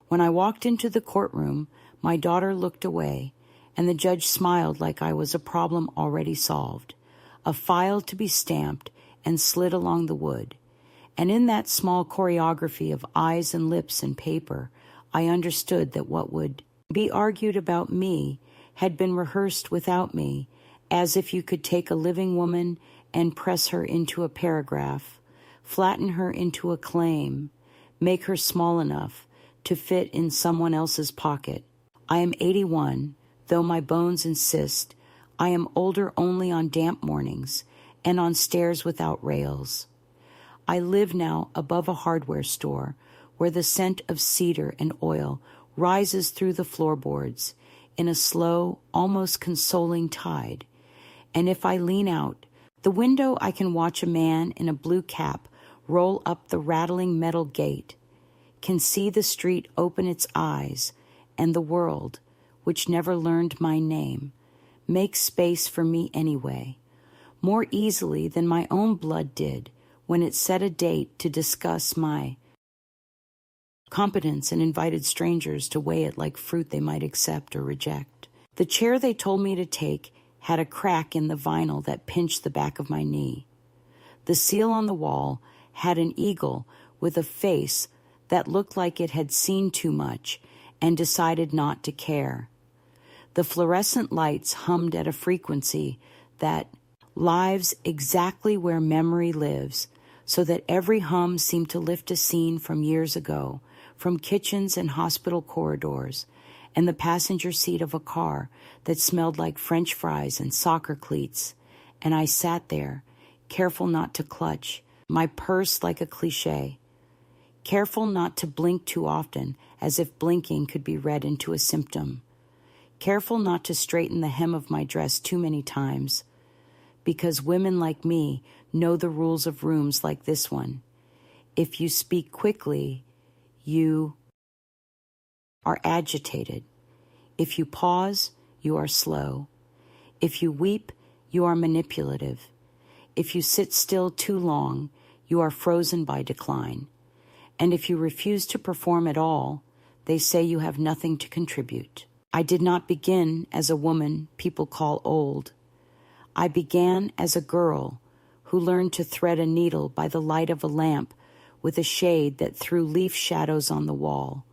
When I walked into the courtroom, my daughter looked away, and the judge smiled like I was a problem already solved, a file to be stamped and slid along the wood. And in that small choreography of eyes and lips and paper, I understood that what would be argued about me had been rehearsed without me, as if you could take a living woman and press her into a paragraph, flatten her into a claim, make her small enough to fit in someone else's pocket. I am 81, though my bones insist I am older only on damp mornings and on stairs without rails. I live now above a hardware store where the scent of cedar and oil rises through the floorboards in a slow, almost consoling tide. And if I lean out the window, I can watch a man in a blue cap roll up the rattling metal gate, can see the street open its eyes, and the world, which never learned my name, make space for me anyway, more easily than my own blood did when it set a date to discuss my competence and invited strangers to weigh it like fruit they might accept or reject. The chair they told me to take had a crack in the vinyl that pinched the back of my knee. The seal on the wall had an eagle with a face that looked like it had seen too much and decided not to care. The fluorescent lights hummed at a frequency that lives exactly where memory lives, so that every hum seemed to lift a scene from years ago, from kitchens and hospital corridors, and the passenger seat of a car that smelled like French fries and soccer cleats, and I sat there, careful not to clutch, my purse like a cliché, careful not to blink too often, as if blinking could be read into a symptom, careful not to straighten the hem of my dress too many times, because women like me know the rules of rooms like this one. If you speak quickly, you are agitated. If you pause, you are slow. If you weep, you are manipulative. If you sit still too long, you are frozen by decline. And if you refuse to perform at all, they say you have nothing to contribute. I did not begin as a woman people call old. I began as a girl who learned to thread a needle by the light of a lamp with a shade that threw leaf shadows on the wall,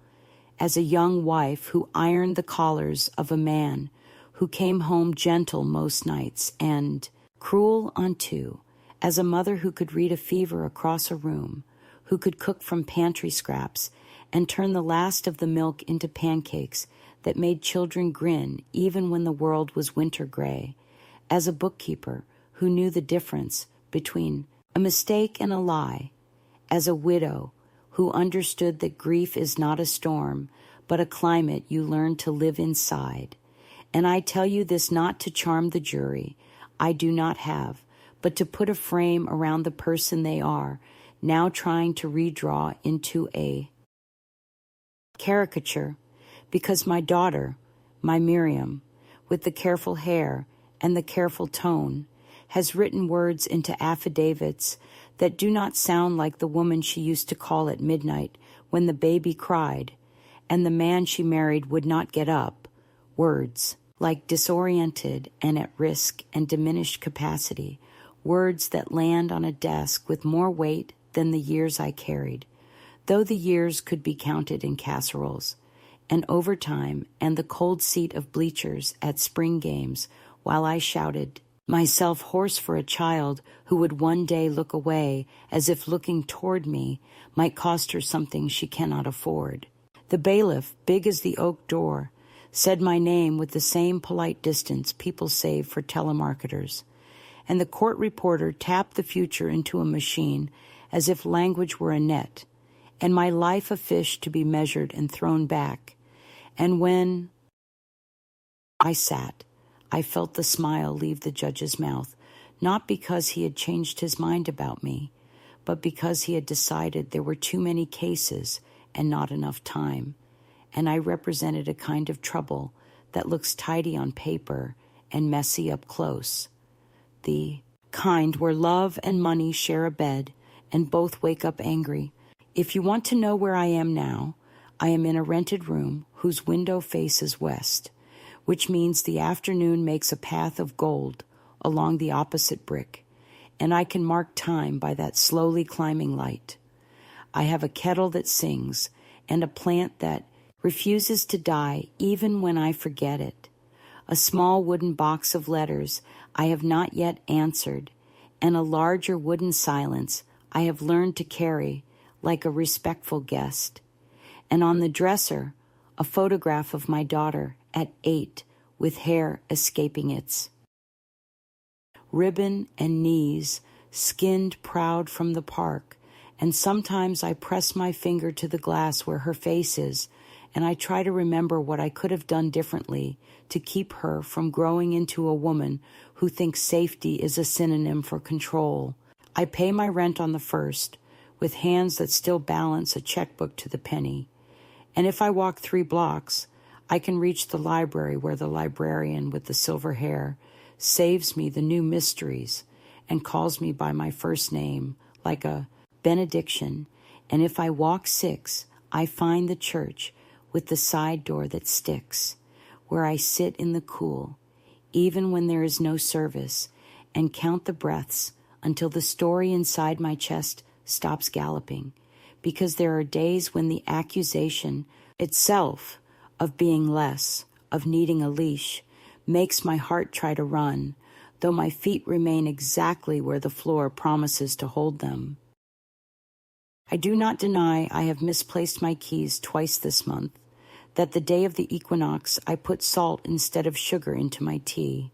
as a young wife who ironed the collars of a man who came home gentle most nights and cruel unto, as a mother who could read a fever across a room, who could cook from pantry scraps and turn the last of the milk into pancakes that made children grin even when the world was winter gray, as a bookkeeper who knew the difference between a mistake and a lie, as a widow who understood that grief is not a storm, but a climate you learn to live inside. And I tell you this not to charm the jury, I do not have, but to put a frame around the person they are, now trying to redraw into a caricature, because my daughter, my Miriam, with the careful hair and the careful tone, has written words into affidavits that do not sound like the woman she used to call at midnight when the baby cried and the man she married would not get up, words like disoriented and at risk and diminished capacity, words that land on a desk with more weight than the years I carried, though the years could be counted in casseroles, and overtime and the cold seat of bleachers at spring games while I shouted, myself hoarse for a child who would one day look away as if looking toward me might cost her something she cannot afford. The bailiff, big as the oak door, said my name with the same polite distance people save for telemarketers, and the court reporter tapped the future into a machine as if language were a net, and my life a fish to be measured and thrown back. And when I sat, I felt the smile leave the judge's mouth, not because he had changed his mind about me, but because he had decided there were too many cases and not enough time, and I represented a kind of trouble that looks tidy on paper and messy up close, the kind where love and money share a bed and both wake up angry. If you want to know where I am now, I am in a rented room whose window faces west, which means the afternoon makes a path of gold along the opposite brick, and I can mark time by that slowly climbing light. I have a kettle that sings and a plant that refuses to die even when I forget it, a small wooden box of letters I have not yet answered, and a larger wooden silence I have learned to carry like a respectful guest. And on the dresser, a photograph of my daughter at 8 with hair escaping its ribbon and knees, skinned proud from the park, and sometimes I press my finger to the glass where her face is, and I try to remember what I could have done differently to keep her from growing into a woman who thinks safety is a synonym for control. I pay my rent on the first, with hands that still balance a checkbook to the penny. And if I walk 3 blocks, I can reach the library where the librarian with the silver hair saves me the new mysteries and calls me by my first name like a benediction. And if I walk 6, I find the church with the side door that sticks, where I sit in the cool, even when there is no service, and count the breaths until the story inside my chest stops galloping, because there are days when the accusation itself of being less, of needing a leash, makes my heart try to run, though my feet remain exactly where the floor promises to hold them. I do not deny I have misplaced my keys twice this month, that the day of the equinox I put salt instead of sugar into my tea,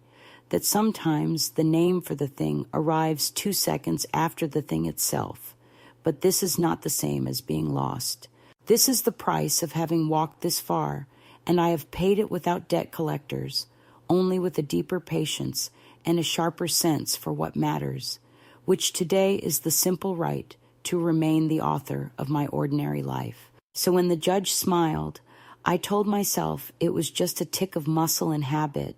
that sometimes the name for the thing arrives 2 seconds after the thing itself. But this is not the same as being lost. This is the price of having walked this far, and I have paid it without debt collectors, only with a deeper patience and a sharper sense for what matters, which today is the simple right to remain the author of my ordinary life. So when the judge smiled, I told myself it was just a tick of muscle and habit,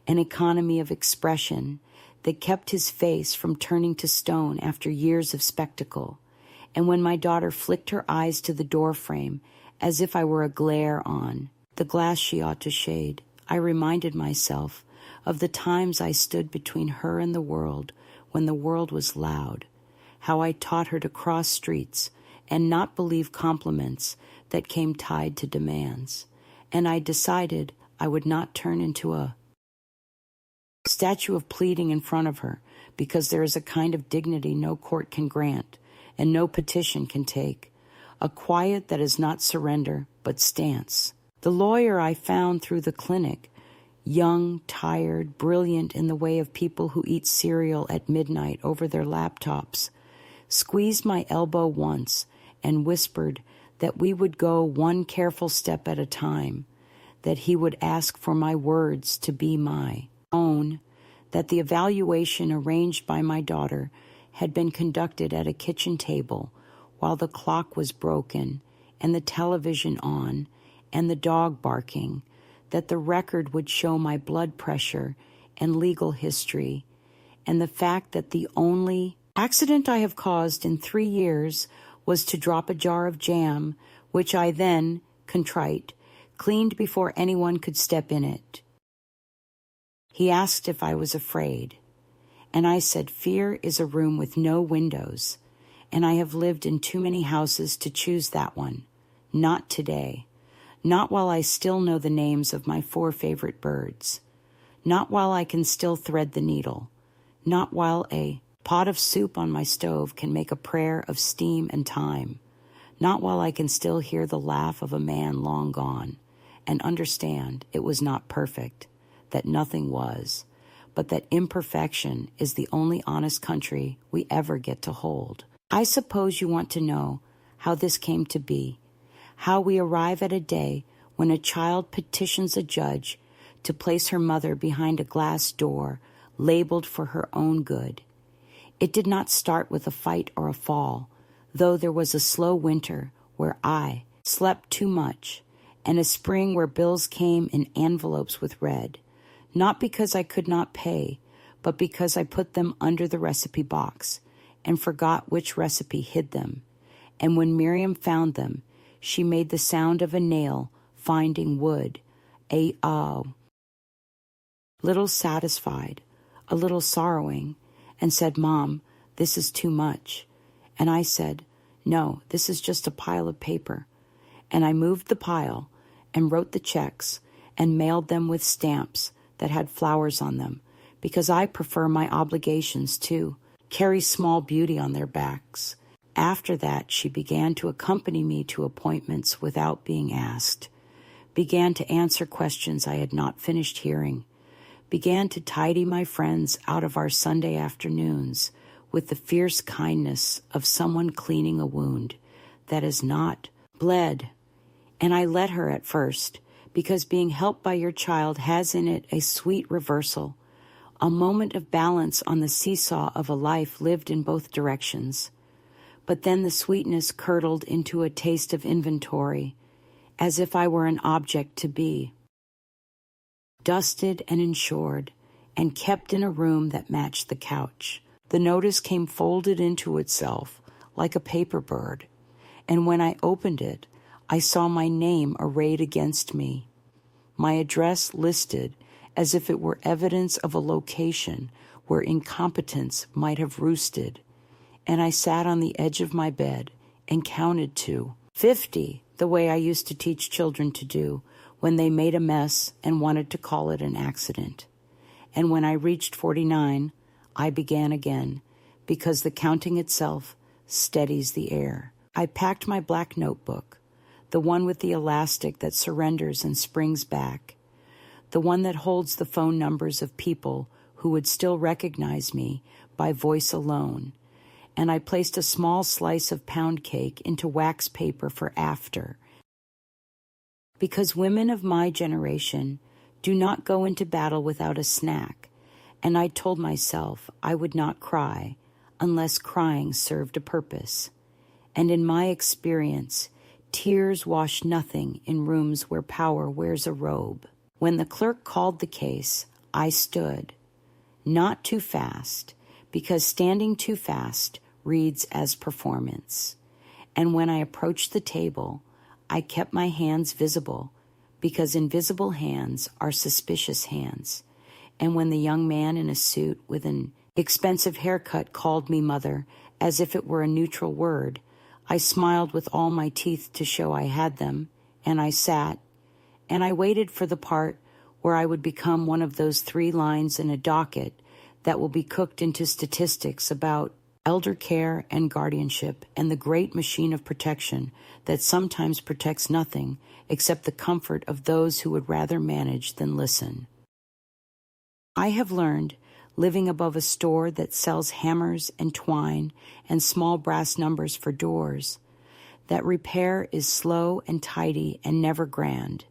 an economy of expression that kept his face from turning to stone after years of spectacle. And when my daughter flicked her eyes to the door frame as if I were a glare on the glass she ought to shade, I reminded myself of the times I stood between her and the world when the world was loud, how I taught her to cross streets and not believe compliments that came tied to demands. And I decided I would not turn into a statue of pleading in front of her, because there is a kind of dignity no court can grant and no petition can take, a quiet that is not surrender but stance. The lawyer I found through the clinic, young, tired, brilliant in the way of people who eat cereal at midnight over their laptops, squeezed my elbow once and whispered that we would go one careful step at a time, that he would ask for my words to be my own, that the evaluation arranged by my daughter had been conducted at a kitchen table while the clock was broken and the television on and the dog barking, that the record would show my blood pressure and legal history, and the fact that the only accident I have caused in 3 years was to drop a jar of jam, which I then, contrite, cleaned before anyone could step in it. He asked if I was afraid, and I said fear is a room with no windows, and I have lived in too many houses to choose that one. Not today. Not while I still know the names of my 4 favorite birds. Not while I can still thread the needle. Not while a pot of soup on my stove can make a prayer of steam and time. Not while I can still hear the laugh of a man long gone and understand it was not perfect, that nothing was, but that imperfection is the only honest country we ever get to hold. I suppose you want to know how this came to be, how we arrive at a day when a child petitions a judge to place her mother behind a glass door labeled for her own good. It did not start with a fight or a fall, though there was a slow winter where I slept too much and a spring where bills came in envelopes with red, not because I could not pay, but because I put them under the recipe box and forgot which recipe hid them. And when Miriam found them, she made the sound of a nail finding wood, little satisfied, a little sorrowing, and said, "Mom, this is too much." And I said, "No, this is just a pile of paper." And I moved the pile and wrote the checks and mailed them with stamps that had flowers on them, because I prefer my obligations to carry small beauty on their backs. After that, she began to accompany me to appointments without being asked, began to answer questions I had not finished hearing, began to tidy my friends out of our Sunday afternoons with the fierce kindness of someone cleaning a wound that has not bled. And I let her at first, because being helped by your child has in it a sweet reversal, a moment of balance on the seesaw of a life lived in both directions. But then the sweetness curdled into a taste of inventory, as if I were an object to be dusted and insured, and kept in a room that matched the couch. The notice came folded into itself like a paper bird, and when I opened it, I saw my name arrayed against me, my address listed as if it were evidence of a location where incompetence might have roosted, and I sat on the edge of my bed and counted to 50, the way I used to teach children to do when they made a mess and wanted to call it an accident. And when I reached 49, I began again, because the counting itself steadies the air. I packed my black notebook, the one with the elastic that surrenders and springs back, the one that holds the phone numbers of people who would still recognize me by voice alone, and I placed a small slice of pound cake into wax paper for after, because women of my generation do not go into battle without a snack, and I told myself I would not cry unless crying served a purpose. And in my experience, tears wash nothing in rooms where power wears a robe. When the clerk called the case, I stood, not too fast, because standing too fast reads as performance. And when I approached the table, I kept my hands visible, because invisible hands are suspicious hands. And when the young man in a suit with an expensive haircut called me mother, as if it were a neutral word, I smiled with all my teeth to show I had them, and I sat, and I waited for the part where I would become one of those 3 lines in a docket that will be cooked into statistics about elder care and guardianship and the great machine of protection that sometimes protects nothing except the comfort of those who would rather manage than listen. I have learned, living above a store that sells hammers and twine and small brass numbers for doors, that repair is slow and tidy and never grand,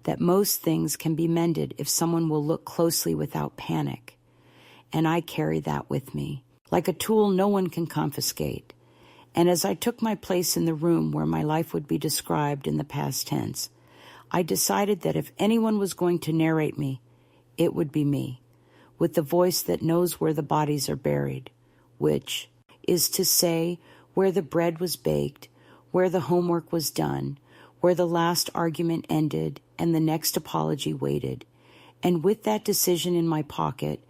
that most things can be mended if someone will look closely without panic. And I carry that with me, like a tool no one can confiscate. And as I took my place in the room where my life would be described in the past tense, I decided that if anyone was going to narrate me, it would be me, with the voice that knows where the bodies are buried, which is to say, where the bread was baked, where the homework was done, where the last argument ended and the next apology waited. And with that decision in my pocket,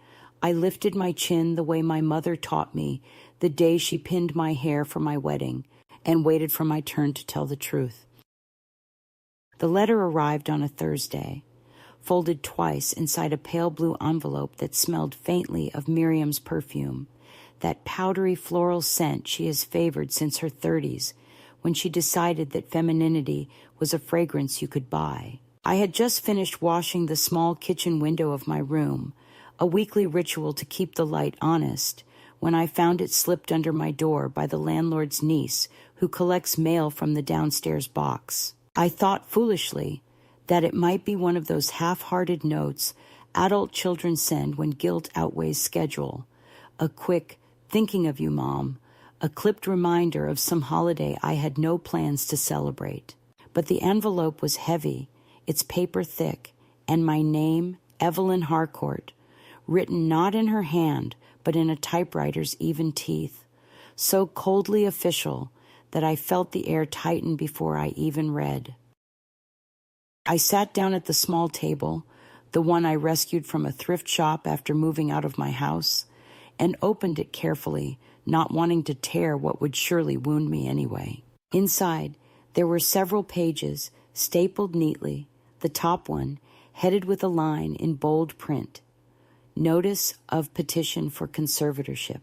I lifted my chin the way my mother taught me the day she pinned my hair for my wedding, and waited for my turn to tell the truth. The letter arrived on a Thursday, folded twice inside a pale blue envelope that smelled faintly of Miriam's perfume, that powdery floral scent she has favored since her 30s, when she decided that femininity was a fragrance you could buy. I had just finished washing the small kitchen window of my room, a weekly ritual to keep the light honest, when I found it slipped under my door by the landlord's niece who collects mail from the downstairs box. I thought foolishly that it might be one of those half-hearted notes adult children send when guilt outweighs schedule, a quick, thinking of you, Mom, a clipped reminder of some holiday I had no plans to celebrate. But the envelope was heavy, its paper thick, and my name, Evelyn Harcourt, written not in her hand, but in a typewriter's even teeth, so coldly official that I felt the air tighten before I even read. I sat down at the small table, the one I rescued from a thrift shop after moving out of my house, and opened it carefully, not wanting to tear what would surely wound me anyway. Inside, there were several pages, stapled neatly, the top one headed with a line in bold print, "Notice of petition for conservatorship."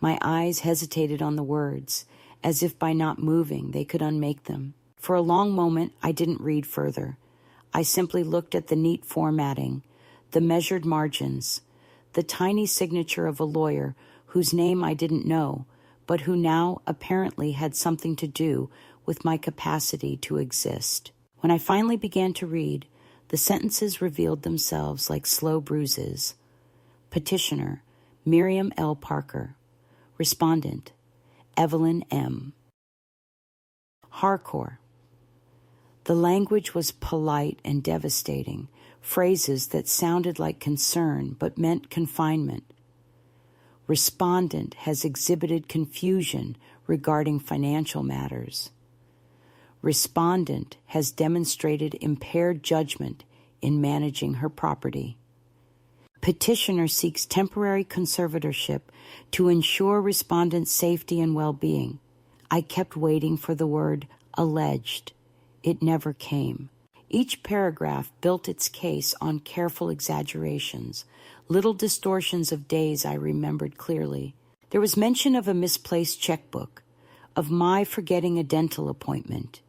My eyes hesitated on the words, as if by not moving they could unmake them. For a long moment, I didn't read further. I simply looked at the neat formatting, the measured margins, the tiny signature of a lawyer whose name I didn't know, but who now apparently had something to do with my capacity to exist. When I finally began to read, the sentences revealed themselves like slow bruises. Petitioner, Miriam L. Parker. Respondent, Evelyn M. Hardcore. The language was polite and devastating, phrases that sounded like concern but meant confinement. Respondent has exhibited confusion regarding financial matters. Respondent has demonstrated impaired judgment in managing her property. Petitioner seeks temporary conservatorship to ensure respondent's safety and well-being. I kept waiting for the word alleged. It never came. Each paragraph built its case on careful exaggerations, little distortions of days I remembered clearly. There was mention of a misplaced checkbook, of my forgetting a dental appointment,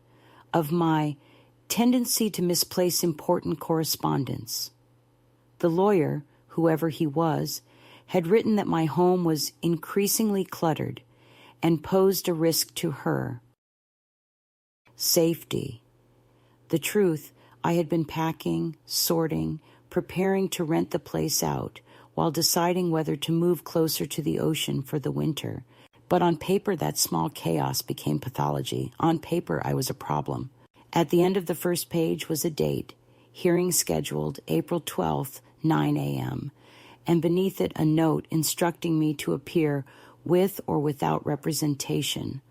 of my tendency to misplace important correspondence. The lawyer, whoever he was, had written that my home was increasingly cluttered and posed a risk to her. Safety. The truth, I had been packing, sorting, preparing to rent the place out while deciding whether to move closer to the ocean for the winter. But on paper, that small chaos became pathology. On paper, I was a problem. At the end of the first page was a date, hearing scheduled April 12th, 9 a.m., and beneath it a note instructing me to appear with or without representation,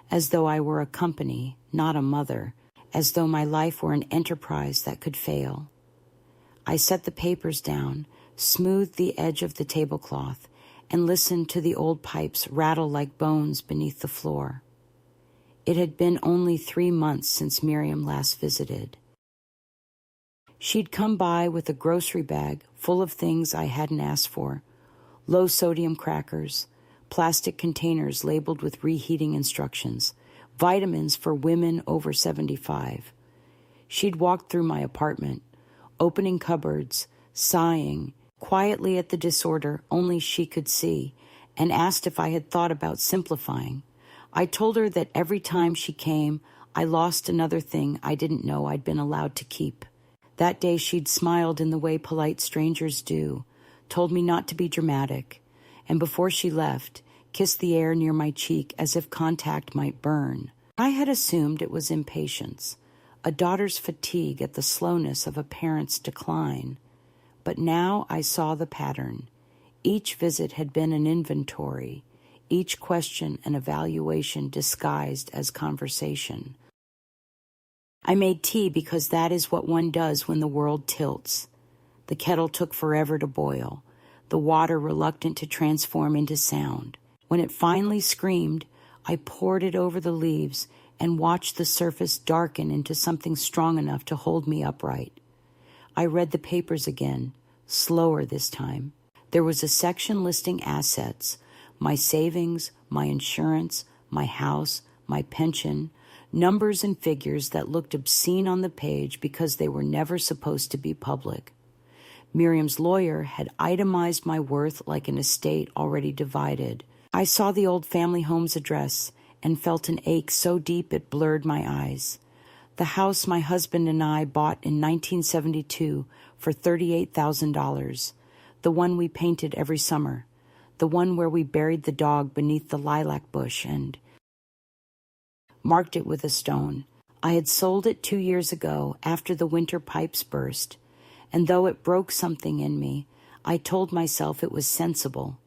as though I were a company, not a mother, as though my life were an enterprise that could fail. I set the papers down, smoothed the edge of the tablecloth, and listened to the old pipes rattle like bones beneath the floor. It had been only 3 months since Miriam last visited. She'd come by with a grocery bag full of things I hadn't asked for, low-sodium crackers, plastic containers labeled with reheating instructions, vitamins for women over 75. She'd walked through my apartment, opening cupboards, sighing, quietly at the disorder only she could see, and asked if I had thought about simplifying. I told her that every time she came, I lost another thing I didn't know I'd been allowed to keep. That day she'd smiled in the way polite strangers do, told me not to be dramatic, and before she left, kissed the air near my cheek as if contact might burn. I had assumed it was impatience, a daughter's fatigue at the slowness of a parent's decline. But now I saw the pattern. Each visit had been an inventory, each question an evaluation disguised as conversation. I made tea because that is what one does when the world tilts. The kettle took forever to boil, the water reluctant to transform into sound. When it finally screamed, I poured it over the leaves and watched the surface darken into something strong enough to hold me upright. I read the papers again, slower this time. There was a section listing assets, my savings, my insurance, my house, my pension, numbers and figures that looked obscene on the page because they were never supposed to be public. Miriam's lawyer had itemized my worth like an estate already divided. I saw the old family home's address and felt an ache so deep it blurred my eyes. The house my husband and I bought in 1972 for $38,000, the one we painted every summer, the one where we buried the dog beneath the lilac bush and marked it with a stone. I had sold it 2 years ago after the winter pipes burst, and though it broke something in me, I told myself it was sensible.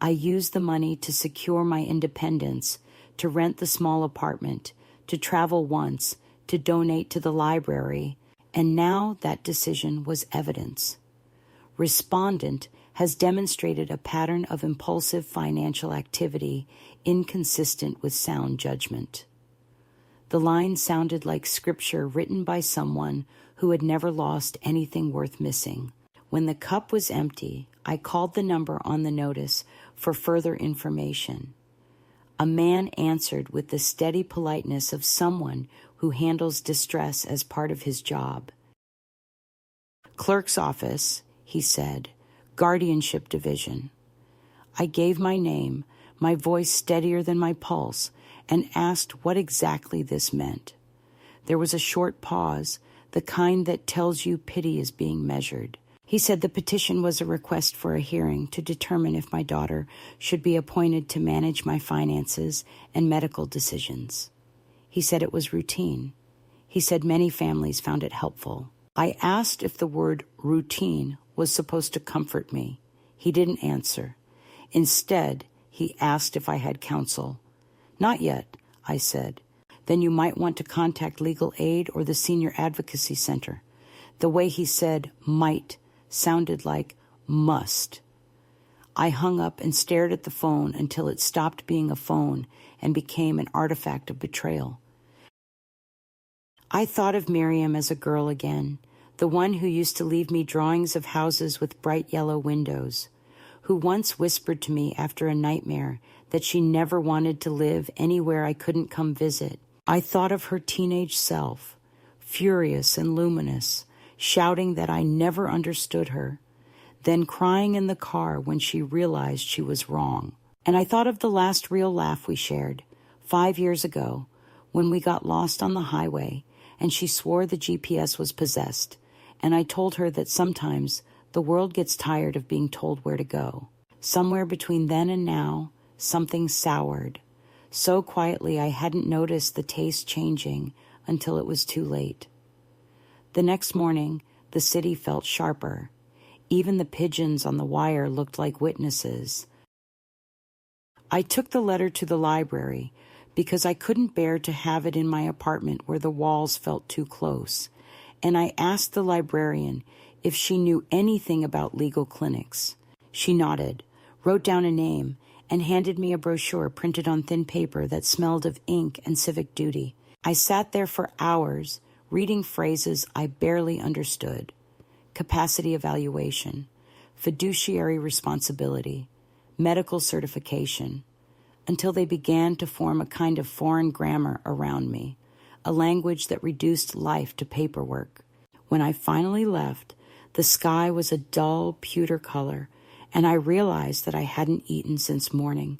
I used the money to secure my independence, to rent the small apartment, to travel once, to donate to the library, and now that decision was evidence. Respondent has demonstrated a pattern of impulsive financial activity inconsistent with sound judgment. The line sounded like scripture written by someone who had never lost anything worth missing. When the cup was empty, I called the number on the notice for further information. A man answered with the steady politeness of someone who handles distress as part of his job. "Clerk's office," he said, "Guardianship Division." I gave my name, my voice steadier than my pulse, and asked what exactly this meant. There was a short pause, the kind that tells you pity is being measured. He said the petition was a request for a hearing to determine if my daughter should be appointed to manage my finances and medical decisions. He said it was routine. He said many families found it helpful. I asked if the word routine was supposed to comfort me. He didn't answer. Instead, he asked if I had counsel. "Not yet," I said. "Then you might want to contact legal aid or the Senior Advocacy Center." The way he said might sounded like must. I hung up and stared at the phone until it stopped being a phone and became an artifact of betrayal. I thought of Miriam as a girl again, the one who used to leave me drawings of houses with bright yellow windows, who once whispered to me after a nightmare that she never wanted to live anywhere I couldn't come visit. I thought of her teenage self, furious and luminous, shouting that I never understood her, then crying in the car when she realized she was wrong. And I thought of the last real laugh we shared, 5 years ago, when we got lost on the highway and she swore the GPS was possessed, and I told her that sometimes the world gets tired of being told where to go. Somewhere between then and now, something soured, so quietly I hadn't noticed the taste changing until it was too late. The next morning, the city felt sharper. Even the pigeons on the wire looked like witnesses. I took the letter to the library because I couldn't bear to have it in my apartment where the walls felt too close, and I asked the librarian if she knew anything about legal clinics. She nodded, wrote down a name, and handed me a brochure printed on thin paper that smelled of ink and civic duty. I sat there for hours, reading phrases I barely understood: capacity evaluation, fiduciary responsibility, medical certification, until they began to form a kind of foreign grammar around me, a language that reduced life to paperwork. When I finally left, the sky was a dull pewter color, and I realized that I hadn't eaten since morning.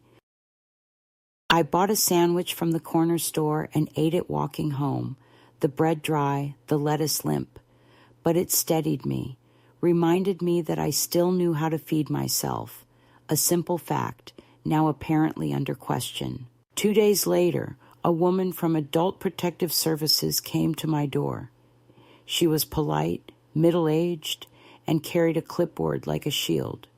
I bought a sandwich from the corner store and ate it walking home, the bread dry, the lettuce limp. But it steadied me, reminded me that I still knew how to feed myself, a simple fact, now apparently under question. 2 days later, a woman from Adult Protective Services came to my door. She was polite, middle-aged, and carried a clipboard like a shield.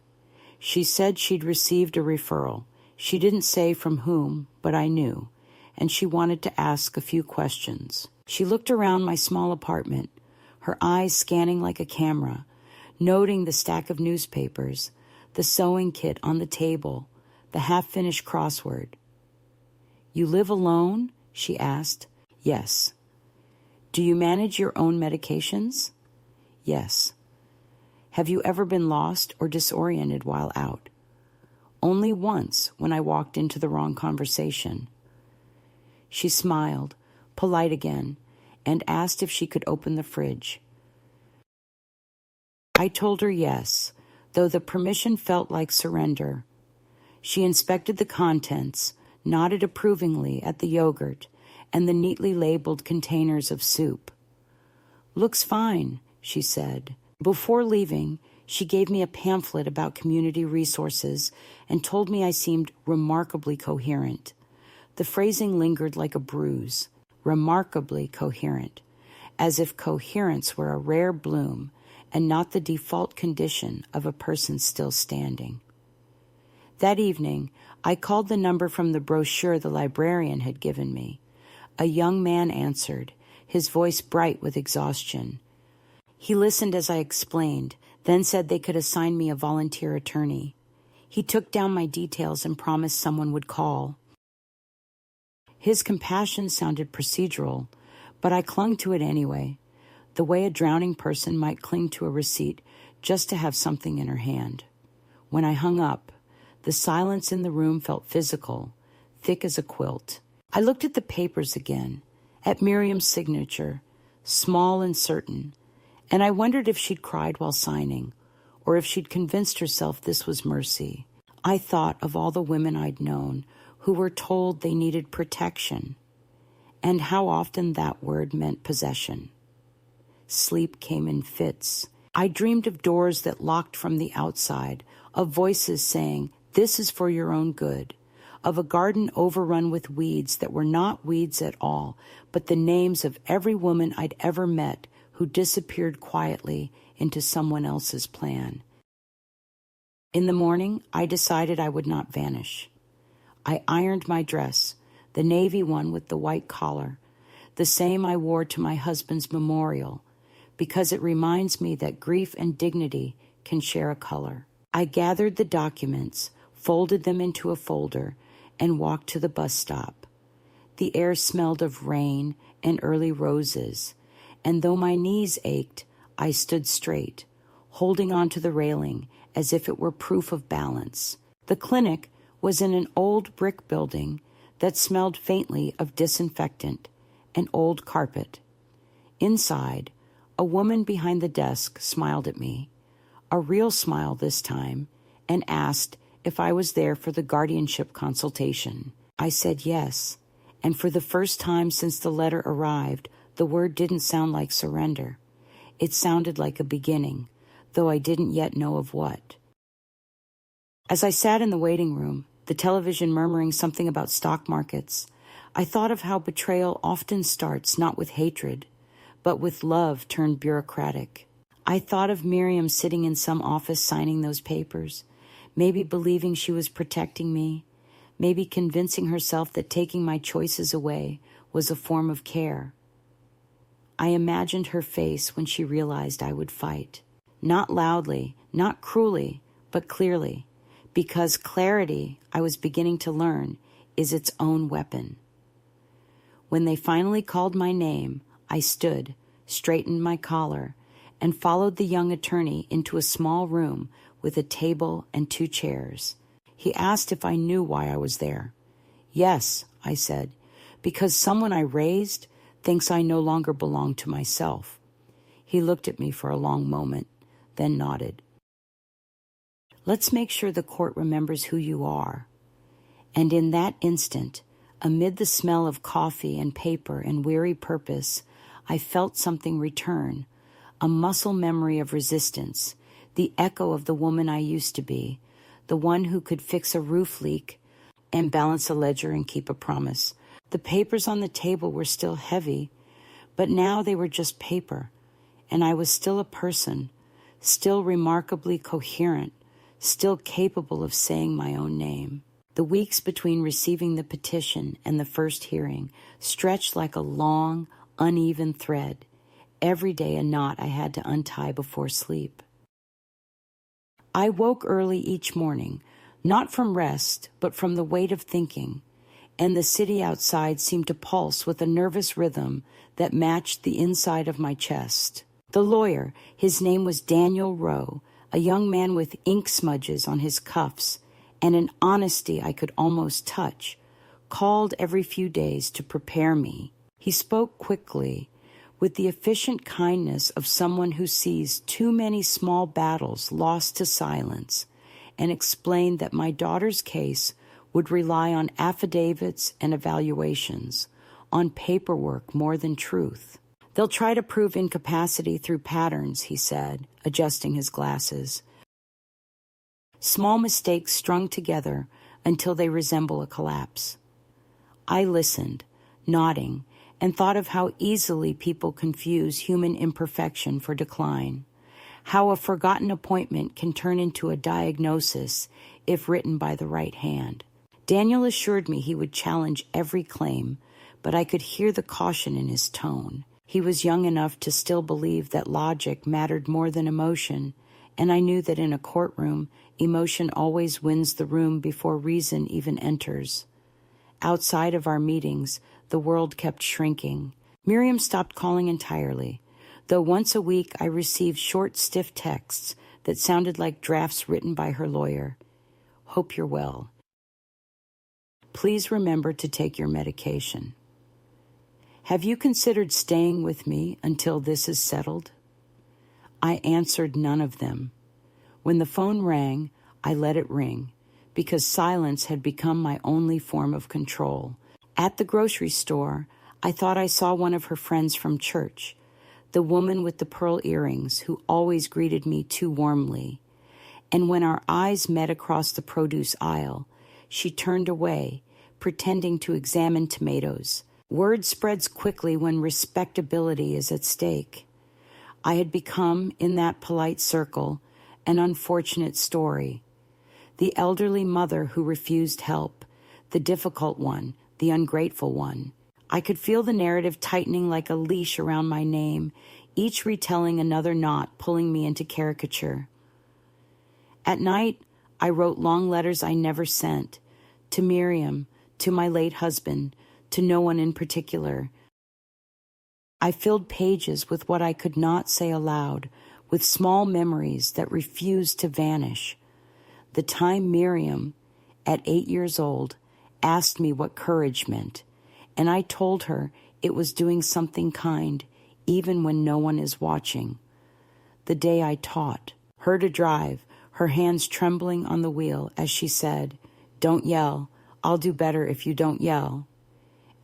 She said she'd received a referral. She didn't say from whom, but I knew, and she wanted to ask a few questions. She looked around my small apartment, her eyes scanning like a camera, noting the stack of newspapers, the sewing kit on the table, the half-finished crossword. "You live alone?" she asked. "Yes." "Do you manage your own medications?" "Yes." "Have you ever been lost or disoriented while out?" "Only once, when I walked into the wrong conversation." She smiled, polite again, and asked if she could open the fridge. I told her yes, though the permission felt like surrender. She inspected the contents, nodded approvingly at the yogurt and the neatly labeled containers of soup. "Looks fine," she said. Before leaving, she gave me a pamphlet about community resources and told me I seemed remarkably coherent. The phrasing lingered like a bruise. Remarkably coherent, as if coherence were a rare bloom and not the default condition of a person still standing. That evening, I called the number from the brochure the librarian had given me. A young man answered, his voice bright with exhaustion. He listened as I explained, then said they could assign me a volunteer attorney. He took down my details and promised someone would call. His compassion sounded procedural, but I clung to it anyway, the way a drowning person might cling to a receipt just to have something in her hand. When I hung up, the silence in the room felt physical, thick as a quilt. I looked at the papers again, at Miriam's signature, small and certain, and I wondered if she'd cried while signing, or if she'd convinced herself this was mercy. I thought of all the women I'd known who were told they needed protection, and how often that word meant possession. Sleep came in fits. I dreamed of doors that locked from the outside, of voices saying, "This is for your own good," of a garden overrun with weeds that were not weeds at all, but the names of every woman I'd ever met who disappeared quietly into someone else's plan. In the morning, I decided I would not vanish. I ironed my dress, the navy one with the white collar, the same I wore to my husband's memorial, because it reminds me that grief and dignity can share a color. I gathered the documents, folded them into a folder, and walked to the bus stop. The air smelled of rain and early roses, and though my knees ached, I stood straight, holding onto the railing as if it were proof of balance. The clinic was in an old brick building that smelled faintly of disinfectant and old carpet. Inside, a woman behind the desk smiled at me, a real smile this time, and asked if I was there for the guardianship consultation. I said yes, and for the first time since the letter arrived, the word didn't sound like surrender. It sounded like a beginning, though I didn't yet know of what. As I sat in the waiting room, the television murmuring something about stock markets, I thought of how betrayal often starts not with hatred, but with love turned bureaucratic. I thought of Miriam sitting in some office signing those papers, maybe believing she was protecting me, maybe convincing herself that taking my choices away was a form of care. I imagined her face when she realized I would fight. Not loudly, not cruelly, but clearly, because clarity, I was beginning to learn, is its own weapon. When they finally called my name, I stood, straightened my collar, and followed the young attorney into a small room with a table and 2 chairs. He asked if I knew why I was there. Yes, I said, because someone I raised thinks I no longer belong to myself. He looked at me for a long moment, then nodded. Let's make sure the court remembers who you are. And in that instant, amid the smell of coffee and paper and weary purpose, I felt something return, a muscle memory of resistance, the echo of the woman I used to be, the one who could fix a roof leak and balance a ledger and keep a promise. The papers on the table were still heavy, but now they were just paper, and I was still a person, still remarkably coherent, still capable of saying my own name. The weeks between receiving the petition and the first hearing stretched like a long, uneven thread, every day a knot I had to untie before sleep. I woke early each morning, not from rest, but from the weight of thinking, and the city outside seemed to pulse with a nervous rhythm that matched the inside of my chest. The lawyer, his name was Daniel Rowe, a young man with ink smudges on his cuffs and an honesty I could almost touch, called every few days to prepare me. He spoke quickly, with the efficient kindness of someone who sees too many small battles lost to silence, and explained that my daughter's case would rely on affidavits and evaluations, on paperwork more than truth. They'll try to prove incapacity through patterns, he said, adjusting his glasses. Small mistakes strung together until they resemble a collapse. I listened, nodding, and thought of how easily people confuse human imperfection for decline, how a forgotten appointment can turn into a diagnosis if written by the right hand. Daniel assured me he would challenge every claim, but I could hear the caution in his tone. He was young enough to still believe that logic mattered more than emotion, and I knew that in a courtroom, emotion always wins the room before reason even enters. Outside of our meetings, the world kept shrinking. Miriam stopped calling entirely, though once a week I received short, stiff texts that sounded like drafts written by her lawyer. Hope you're well. Please remember to take your medication. Have you considered staying with me until this is settled? I answered none of them. When the phone rang, I let it ring, because silence had become my only form of control. At the grocery store, I thought I saw one of her friends from church, the woman with the pearl earrings who always greeted me too warmly. And when our eyes met across the produce aisle, she turned away, pretending to examine tomatoes. Word spreads quickly when respectability is at stake. I had become, in that polite circle, an unfortunate story. The elderly mother who refused help, the difficult one, the ungrateful one. I could feel the narrative tightening like a leash around my name, each retelling another knot pulling me into caricature. At night, I wrote long letters I never sent, to Miriam, to my late husband, to no one in particular. I filled pages with what I could not say aloud, with small memories that refused to vanish. The time Miriam, at 8 years old, asked me what courage meant, and I told her it was doing something kind, even when no one is watching. The day I taught her to drive, her hands trembling on the wheel as she said, "Don't yell, I'll do better if you don't yell,"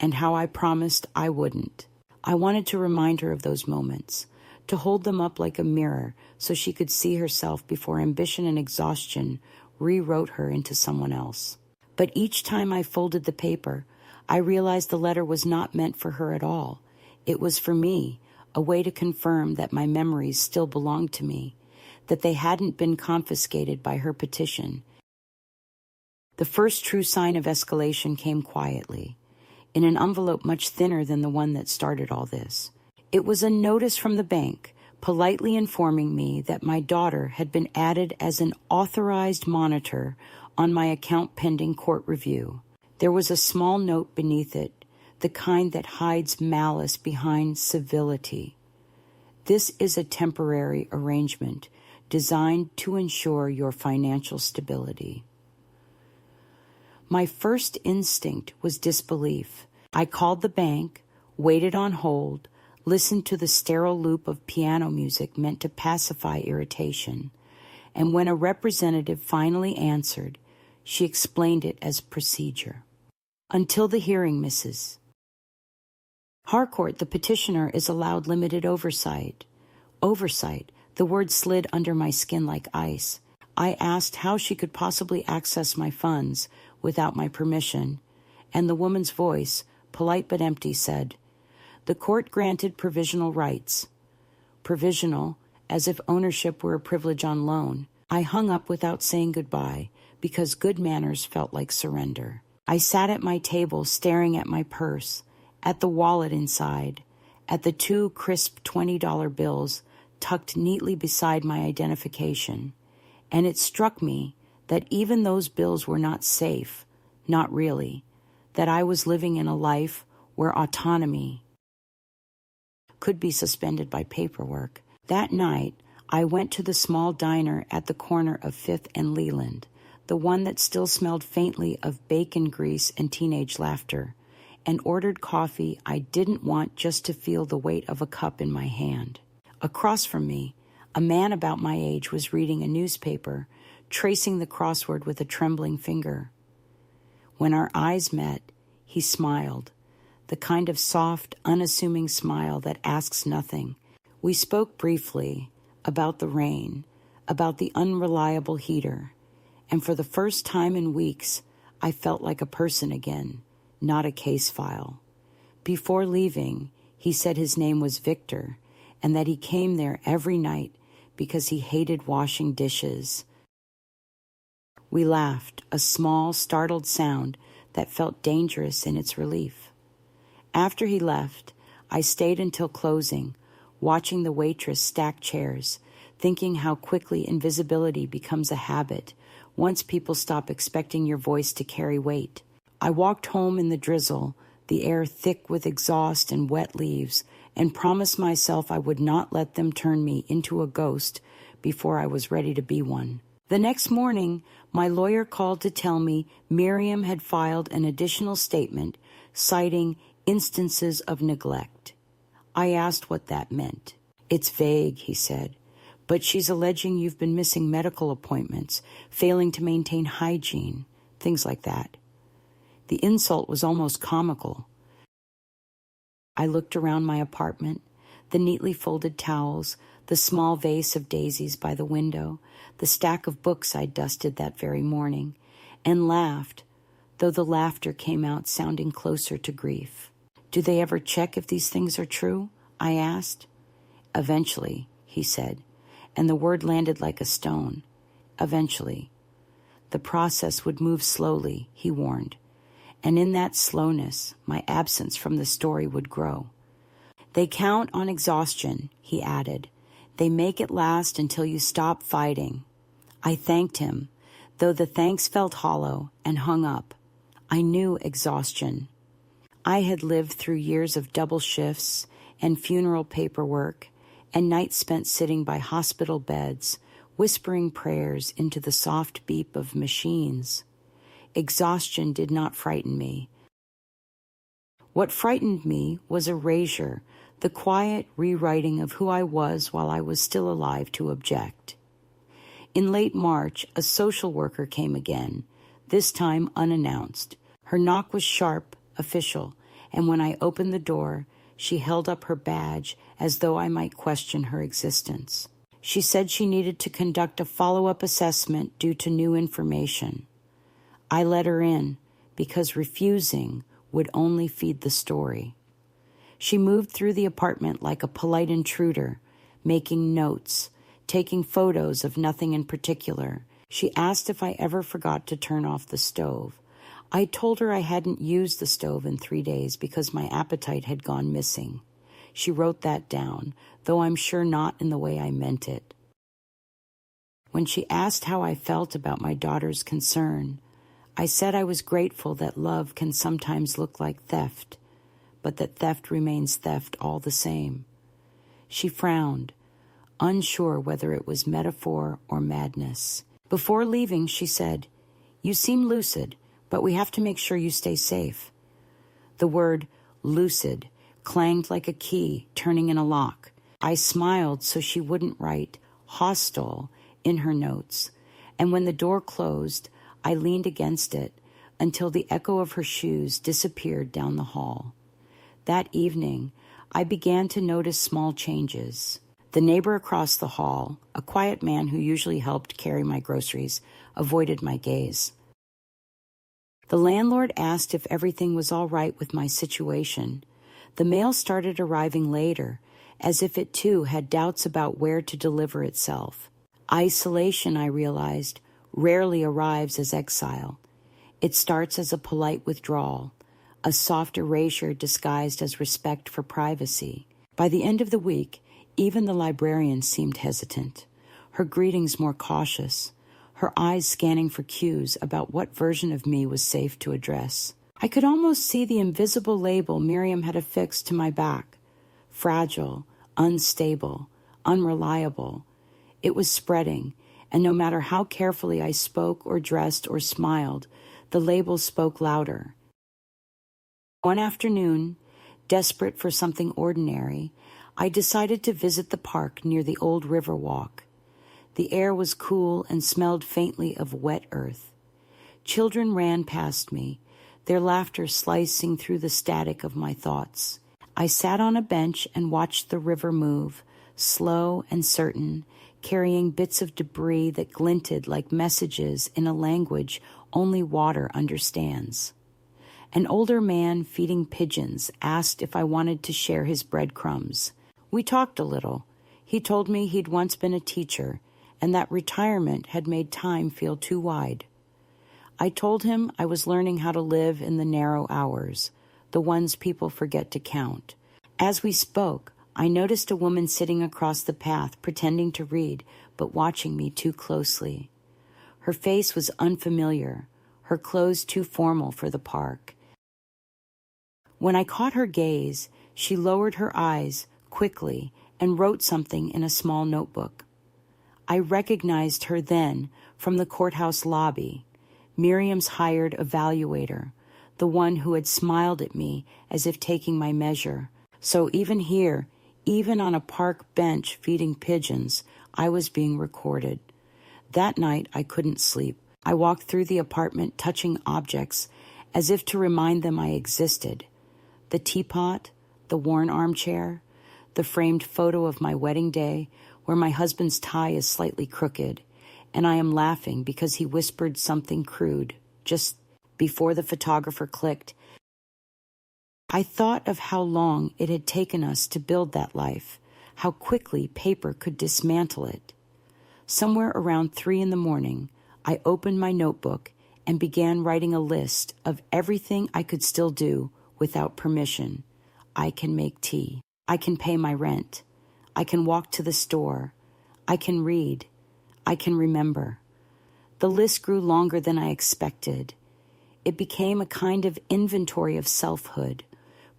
and how I promised I wouldn't. I wanted to remind her of those moments, to hold them up like a mirror so she could see herself before ambition and exhaustion rewrote her into someone else. But each time I folded the paper, I realized the letter was not meant for her at all. It was for me, a way to confirm that my memories still belonged to me, that they hadn't been confiscated by her petition. The first true sign of escalation came quietly, in an envelope much thinner than the one that started all this. It was a notice from the bank, politely informing me that my daughter had been added as an authorized monitor on my account pending court review. There was a small note beneath it, the kind that hides malice behind civility. This is a temporary arrangement designed to ensure your financial stability. My first instinct was disbelief. I called the bank, waited on hold, listened to the sterile loop of piano music meant to pacify irritation, and when a representative finally answered, she explained it as procedure. Until the hearing, Mrs. Harcourt, the petitioner, is allowed limited oversight. Oversight, the word slid under my skin like ice. I asked how she could possibly access my funds without my permission, and the woman's voice, polite but empty, said, "The court granted provisional rights." Provisional, as if ownership were a privilege on loan. I hung up without saying goodbye, because good manners felt like surrender. I sat at my table staring at my purse, at the wallet inside, at the 2 crisp $20 bills tucked neatly beside my identification, and it struck me that even those bills were not safe, not really, that I was living in a life where autonomy could be suspended by paperwork. That night, I went to the small diner at the corner of 5th and Leland, the one that still smelled faintly of bacon grease and teenage laughter, and ordered coffee I didn't want just to feel the weight of a cup in my hand. Across from me, a man about my age was reading a newspaper, tracing the crossword with a trembling finger. When our eyes met, he smiled, the kind of soft, unassuming smile that asks nothing. We spoke briefly about the rain, about the unreliable heater, and for the first time in weeks, I felt like a person again, not a case file. Before leaving, he said his name was Victor, and that he came there every night because he hated washing dishes. We laughed, a small, startled sound that felt dangerous in its relief. After he left, I stayed until closing, watching the waitress stack chairs, thinking how quickly invisibility becomes a habit once people stop expecting your voice to carry weight. I walked home in the drizzle, the air thick with exhaust and wet leaves, and promised myself I would not let them turn me into a ghost before I was ready to be one. The next morning, my lawyer called to tell me Miriam had filed an additional statement citing instances of neglect. I asked what that meant. It's vague, he said, but she's alleging you've been missing medical appointments, failing to maintain hygiene, things like that. The insult was almost comical. I looked around my apartment, the neatly folded towels, the small vase of daisies by the window, the stack of books I'd dusted that very morning, and laughed, though the laughter came out sounding closer to grief. Do they ever check if these things are true? I asked. Eventually, he said, and the word landed like a stone. Eventually. The process would move slowly, he warned, and in that slowness, my absence from the story would grow. They count on exhaustion, he added. They make it last until you stop fighting. I thanked him, though the thanks felt hollow, and hung up. I knew exhaustion. I had lived through years of double shifts and funeral paperwork and nights spent sitting by hospital beds, whispering prayers into the soft beep of machines. Exhaustion did not frighten me. What frightened me was erasure, the quiet rewriting of who I was while I was still alive to object. In late March, a social worker came again, this time unannounced. Her knock was sharp, official, and when I opened the door, she held up her badge as though I might question her existence. She said she needed to conduct a follow-up assessment due to new information. I let her in because refusing would only feed the story. She moved through the apartment like a polite intruder, making notes, taking photos of nothing in particular. She asked if I ever forgot to turn off the stove. I told her I hadn't used the stove in 3 days because my appetite had gone missing. She wrote that down, though I'm sure not in the way I meant it. When she asked how I felt about my daughter's concern, I said I was grateful that love can sometimes look like theft, but that theft remains theft all the same. She frowned, unsure whether it was metaphor or madness. Before leaving, she said, "You seem lucid, but we have to make sure you stay safe." The word lucid clanged like a key turning in a lock. I smiled so she wouldn't write hostile in her notes, and when the door closed, I leaned against it until the echo of her shoes disappeared down the hall. That evening, I began to notice small changes. The neighbor across the hall, a quiet man who usually helped carry my groceries, avoided my gaze. The landlord asked if everything was all right with my situation. The mail started arriving later, as if it too had doubts about where to deliver itself. Isolation, I realized, rarely arrives as exile. It starts as a polite withdrawal, a soft erasure disguised as respect for privacy. By the end of the week, even the librarian seemed hesitant, her greetings more cautious, her eyes scanning for cues about what version of me was safe to address. I could almost see the invisible label Miriam had affixed to my back. Fragile, unstable, unreliable. It was spreading, and no matter how carefully I spoke or dressed or smiled, the label spoke louder. One afternoon, desperate for something ordinary, I decided to visit the park near the old river walk. The air was cool and smelled faintly of wet earth. Children ran past me, their laughter slicing through the static of my thoughts. I sat on a bench and watched the river move, slow and certain, carrying bits of debris that glinted like messages in a language only water understands. An older man feeding pigeons asked if I wanted to share his breadcrumbs. We talked a little. He told me he'd once been a teacher, and that retirement had made time feel too wide. I told him I was learning how to live in the narrow hours, the ones people forget to count. As we spoke, I noticed a woman sitting across the path pretending to read, but watching me too closely. Her face was unfamiliar, her clothes too formal for the park. When I caught her gaze, she lowered her eyes quickly and wrote something in a small notebook. I recognized her then from the courthouse lobby, Miriam's hired evaluator, the one who had smiled at me as if taking my measure. So even here, even on a park bench feeding pigeons, I was being recorded. That night, I couldn't sleep. I walked through the apartment touching objects as if to remind them I existed. The teapot, the worn armchair, the framed photo of my wedding day where my husband's tie is slightly crooked, and I am laughing because he whispered something crude just before the photographer clicked. I thought of how long it had taken us to build that life, how quickly paper could dismantle it. Somewhere around 3 a.m, I opened my notebook and began writing a list of everything I could still do without permission. I can make tea. I can pay my rent. I can walk to the store. I can read. I can remember. The list grew longer than I expected. It became a kind of inventory of selfhood,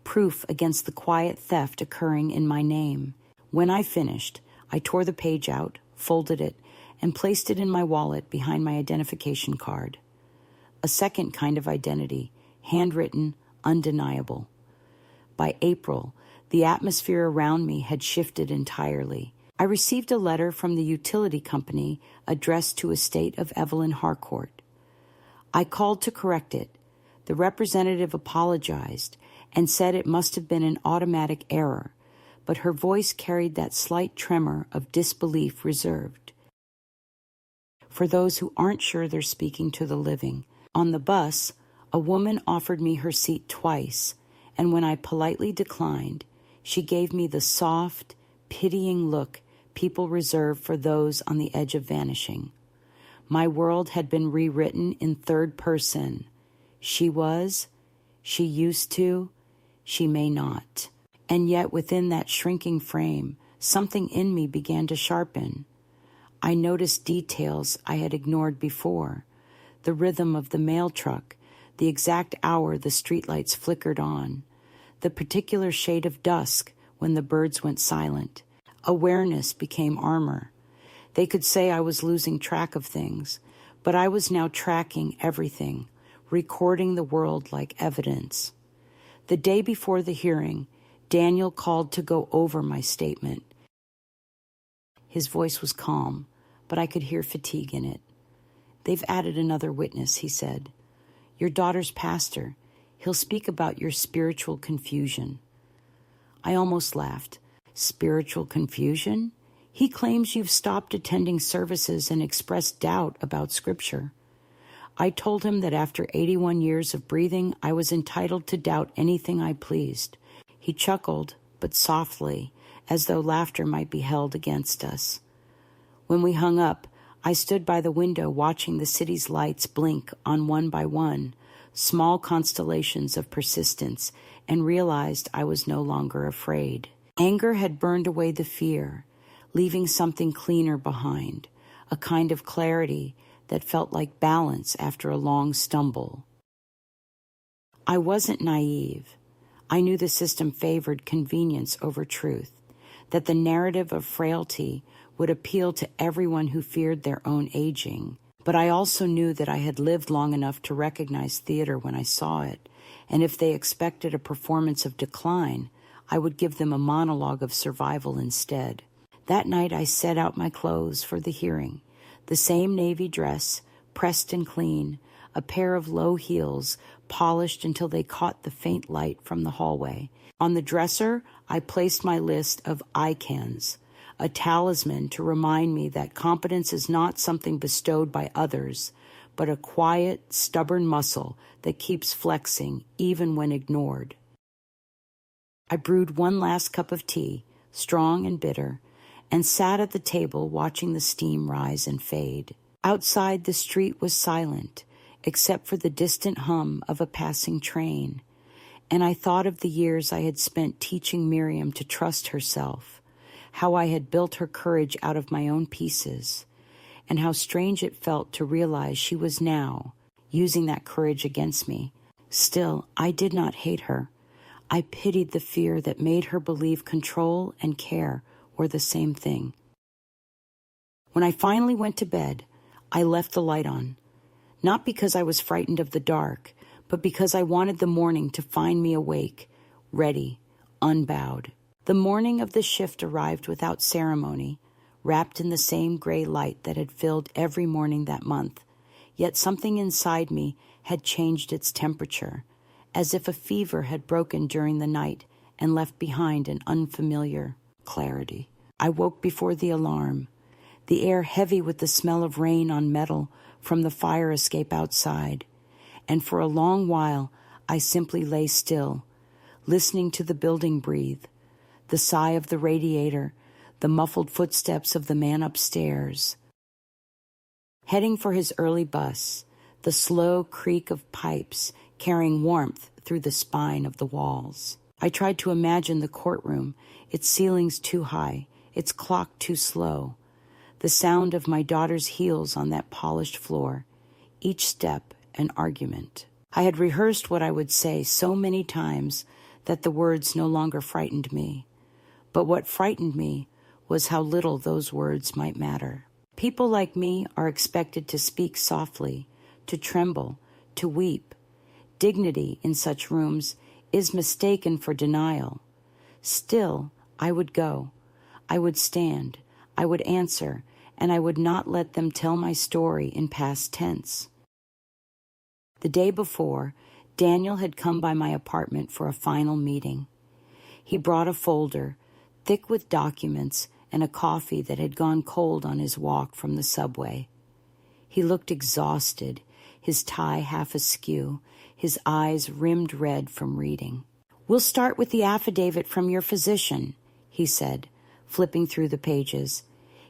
proof against the quiet theft occurring in my name. When I finished, I tore the page out, folded it, and placed it in my wallet behind my identification card. A second kind of identity, handwritten, undeniable. By April, the atmosphere around me had shifted entirely. I received a letter from the utility company addressed to estate of Evelyn Harcourt. I called to correct it. The representative apologized and said it must have been an automatic error, but her voice carried that slight tremor of disbelief reserved for those who aren't sure they're speaking to the living. On the bus, a woman offered me her seat twice, and when I politely declined, she gave me the soft, pitying look people reserve for those on the edge of vanishing. My world had been rewritten in third person. She was, she used to, she may not. And yet within that shrinking frame, something in me began to sharpen. I noticed details I had ignored before. The rhythm of the mail truck, the exact hour the streetlights flickered on, the particular shade of dusk when the birds went silent. Awareness became armor. They could say I was losing track of things, but I was now tracking everything, recording the world like evidence. The day before the hearing, Daniel called to go over my statement. His voice was calm, but I could hear fatigue in it. "They've added another witness," he said. "Your daughter's pastor. He'll speak about your spiritual confusion." I almost laughed. Spiritual confusion? He claims you've stopped attending services and expressed doubt about Scripture. I told him that after 81 years of breathing, I was entitled to doubt anything I pleased. He chuckled, but softly, as though laughter might be held against us. When we hung up, I stood by the window watching the city's lights blink on one by one, small constellations of persistence, and realized I was no longer afraid. Anger had burned away the fear, leaving something cleaner behind, a kind of clarity that felt like balance after a long stumble. I wasn't naive. I knew the system favored convenience over truth, that the narrative of frailty would appeal to everyone who feared their own aging. But I also knew that I had lived long enough to recognize theater when I saw it, and if they expected a performance of decline, I would give them a monologue of survival instead. That night I set out my clothes for the hearing, the same navy dress, pressed and clean, a pair of low heels, polished until they caught the faint light from the hallway. On the dresser, I placed my list of icons, a talisman to remind me that competence is not something bestowed by others, but a quiet, stubborn muscle that keeps flexing even when ignored. I brewed one last cup of tea, strong and bitter, and sat at the table watching the steam rise and fade. Outside, the street was silent, except for the distant hum of a passing train, and I thought of the years I had spent teaching Miriam to trust herself, how I had built her courage out of my own pieces, and how strange it felt to realize she was now using that courage against me. Still, I did not hate her. I pitied the fear that made her believe control and care were the same thing. When I finally went to bed, I left the light on, not because I was frightened of the dark, but because I wanted the morning to find me awake, ready, unbowed. The morning of the shift arrived without ceremony, wrapped in the same gray light that had filled every morning that month, yet something inside me had changed its temperature, as if a fever had broken during the night and left behind an unfamiliar clarity. I woke before the alarm, the air heavy with the smell of rain on metal from the fire escape outside, and for a long while I simply lay still, listening to the building breathe, the sigh of the radiator, the muffled footsteps of the man upstairs. Heading for his early bus, the slow creak of pipes carrying warmth through the spine of the walls. I tried to imagine the courtroom, its ceilings too high, its clock too slow, the sound of my daughter's heels on that polished floor, each step an argument. I had rehearsed what I would say so many times that the words no longer frightened me. But what frightened me was how little those words might matter. People like me are expected to speak softly, to tremble, to weep. Dignity in such rooms is mistaken for denial. Still, I would go. I would stand. I would answer, and I would not let them tell my story in past tense. The day before, Daniel had come by my apartment for a final meeting. He brought a folder, thick with documents, and a coffee that had gone cold on his walk from the subway. He looked exhausted, his tie half askew, his eyes rimmed red from reading. "We'll start with the affidavit from your physician," he said, flipping through the pages.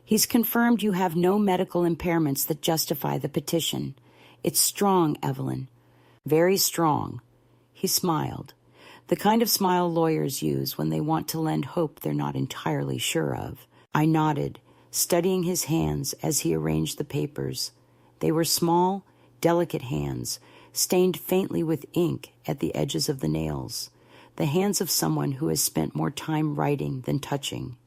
"He's confirmed you have no medical impairments that justify the petition. It's strong, Evelyn. Very strong." He smiled, the kind of smile lawyers use when they want to lend hope they're not entirely sure of. I nodded, studying his hands as he arranged the papers. They were small, delicate hands, stained faintly with ink at the edges of the nails, the hands of someone who has spent more time writing than touching.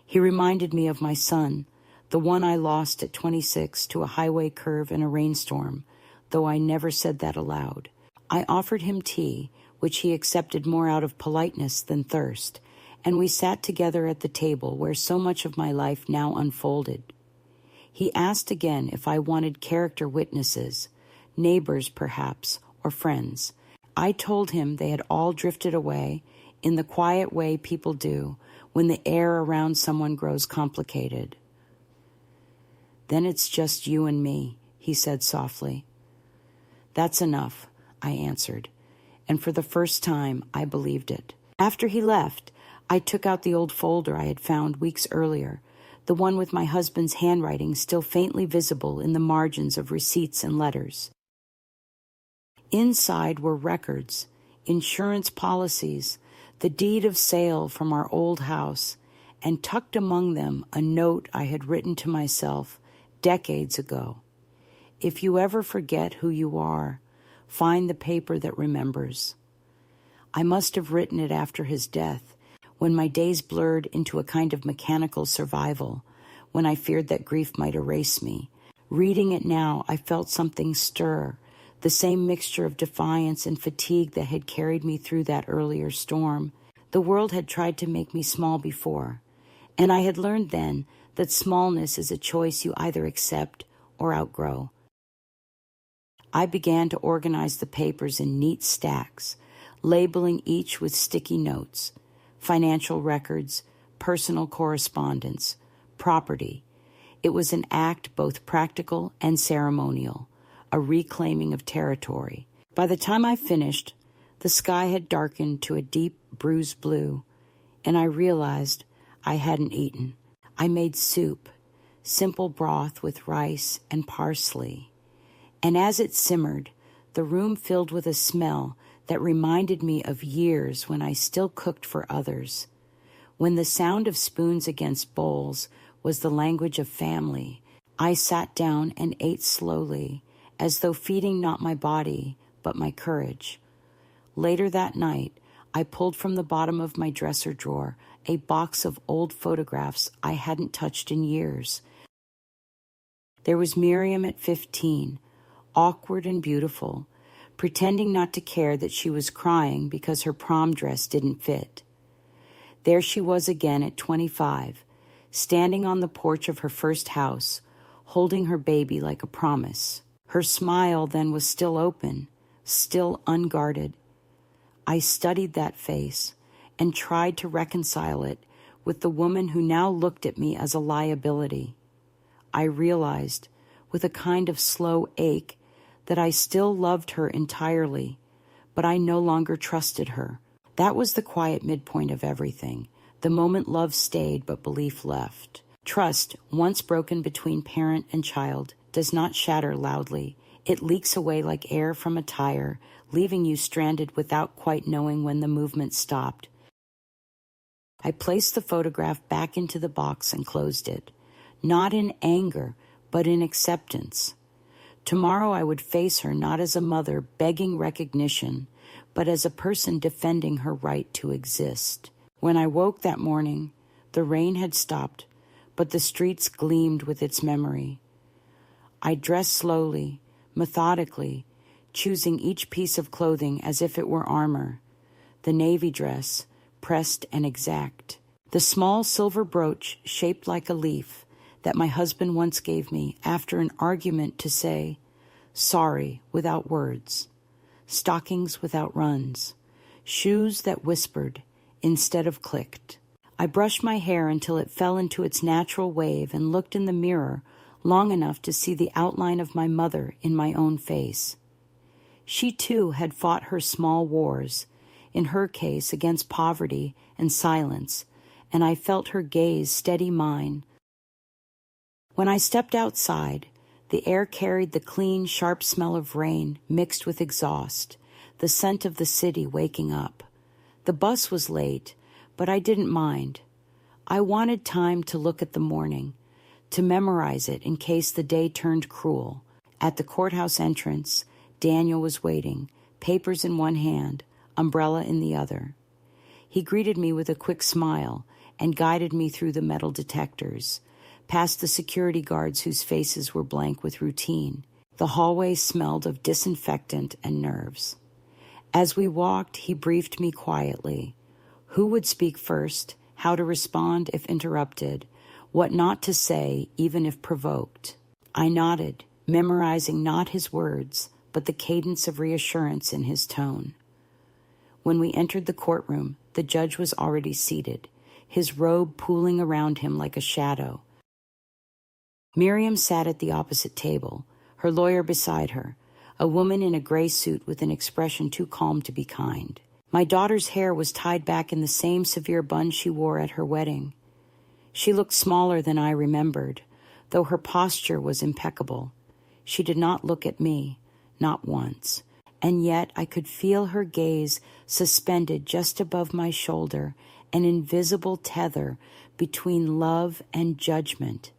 He reminded me of my son, the one I lost at 26 to a highway curve in a rainstorm, though I never said that aloud. I offered him tea, which he accepted more out of politeness than thirst, and we sat together at the table where so much of my life now unfolded. He asked again if I wanted character witnesses, neighbors perhaps, or friends. I told him they had all drifted away in the quiet way people do when the air around someone grows complicated. "Then it's just you and me," he said softly. "That's enough," I answered, and for the first time I believed it. After he left, I took out the old folder I had found weeks earlier, the one with my husband's handwriting still faintly visible in the margins of receipts and letters. Inside were records, insurance policies, the deed of sale from our old house, and tucked among them a note I had written to myself decades ago. "If you ever forget who you are, find the paper that remembers." I must have written it after his death, when my days blurred into a kind of mechanical survival, when I feared that grief might erase me. Reading it now, I felt something stir, the same mixture of defiance and fatigue that had carried me through that earlier storm. The world had tried to make me small before, and I had learned then that smallness is a choice you either accept or outgrow. I began to organize the papers in neat stacks, labeling each with sticky notes: financial records, personal correspondence, property. It was an act both practical and ceremonial, a reclaiming of territory. By the time I finished, the sky had darkened to a deep bruised blue, and I realized I hadn't eaten. I made soup, simple broth with rice and parsley, And as it simmered, the room filled with a smell that reminded me of years when I still cooked for others, when the sound of spoons against bowls was the language of family. I sat down and ate slowly, as though feeding not my body, but my courage. Later that night, I pulled from the bottom of my dresser drawer a box of old photographs I hadn't touched in years. There was Miriam at 15, awkward and beautiful, pretending not to care that she was crying because her prom dress didn't fit. There she was again at 25, standing on the porch of her first house, holding her baby like a promise. Her smile then was still open, still unguarded. I studied that face and tried to reconcile it with the woman who now looked at me as a liability. I realized, with a kind of slow ache, that I still loved her entirely, but I no longer trusted her. That was the quiet midpoint of everything, the moment love stayed but belief left. Trust, once broken between parent and child, does not shatter loudly. It leaks away like air from a tire, leaving you stranded without quite knowing when the movement stopped. I placed the photograph back into the box and closed it, not in anger, but in acceptance. Tomorrow I would face her not as a mother begging recognition, but as a person defending her right to exist. When I woke that morning, the rain had stopped, but the streets gleamed with its memory. I dressed slowly, methodically, choosing each piece of clothing as if it were armor. The navy dress, pressed and exact. The small silver brooch shaped like a leaf that my husband once gave me after an argument to say, sorry without words. Stockings without runs. Shoes that whispered instead of clicked. I brushed my hair until it fell into its natural wave and looked in the mirror long enough to see the outline of my mother in my own face. She too had fought her small wars, in her case against poverty and silence, and I felt her gaze steady mine. When I stepped outside, the air carried the clean, sharp smell of rain mixed with exhaust, the scent of the city waking up. The bus was late, but I didn't mind. I wanted time to look at the morning, to memorize it in case the day turned cruel. At the courthouse entrance, Daniel was waiting, papers in one hand, umbrella in the other. He greeted me with a quick smile and guided me through the metal detectors, past the security guards whose faces were blank with routine. The hallway smelled of disinfectant and nerves. As we walked, he briefed me quietly. Who would speak first, how to respond if interrupted, what not to say even if provoked. I nodded, memorizing not his words, but the cadence of reassurance in his tone. When we entered the courtroom, the judge was already seated, his robe pooling around him like a shadow. Miriam sat at the opposite table, her lawyer beside her, a woman in a gray suit with an expression too calm to be kind. My daughter's hair was tied back in the same severe bun she wore at her wedding. She looked smaller than I remembered, though her posture was impeccable. She did not look at me, not once, and yet I could feel her gaze suspended just above my shoulder, an invisible tether between love and judgment.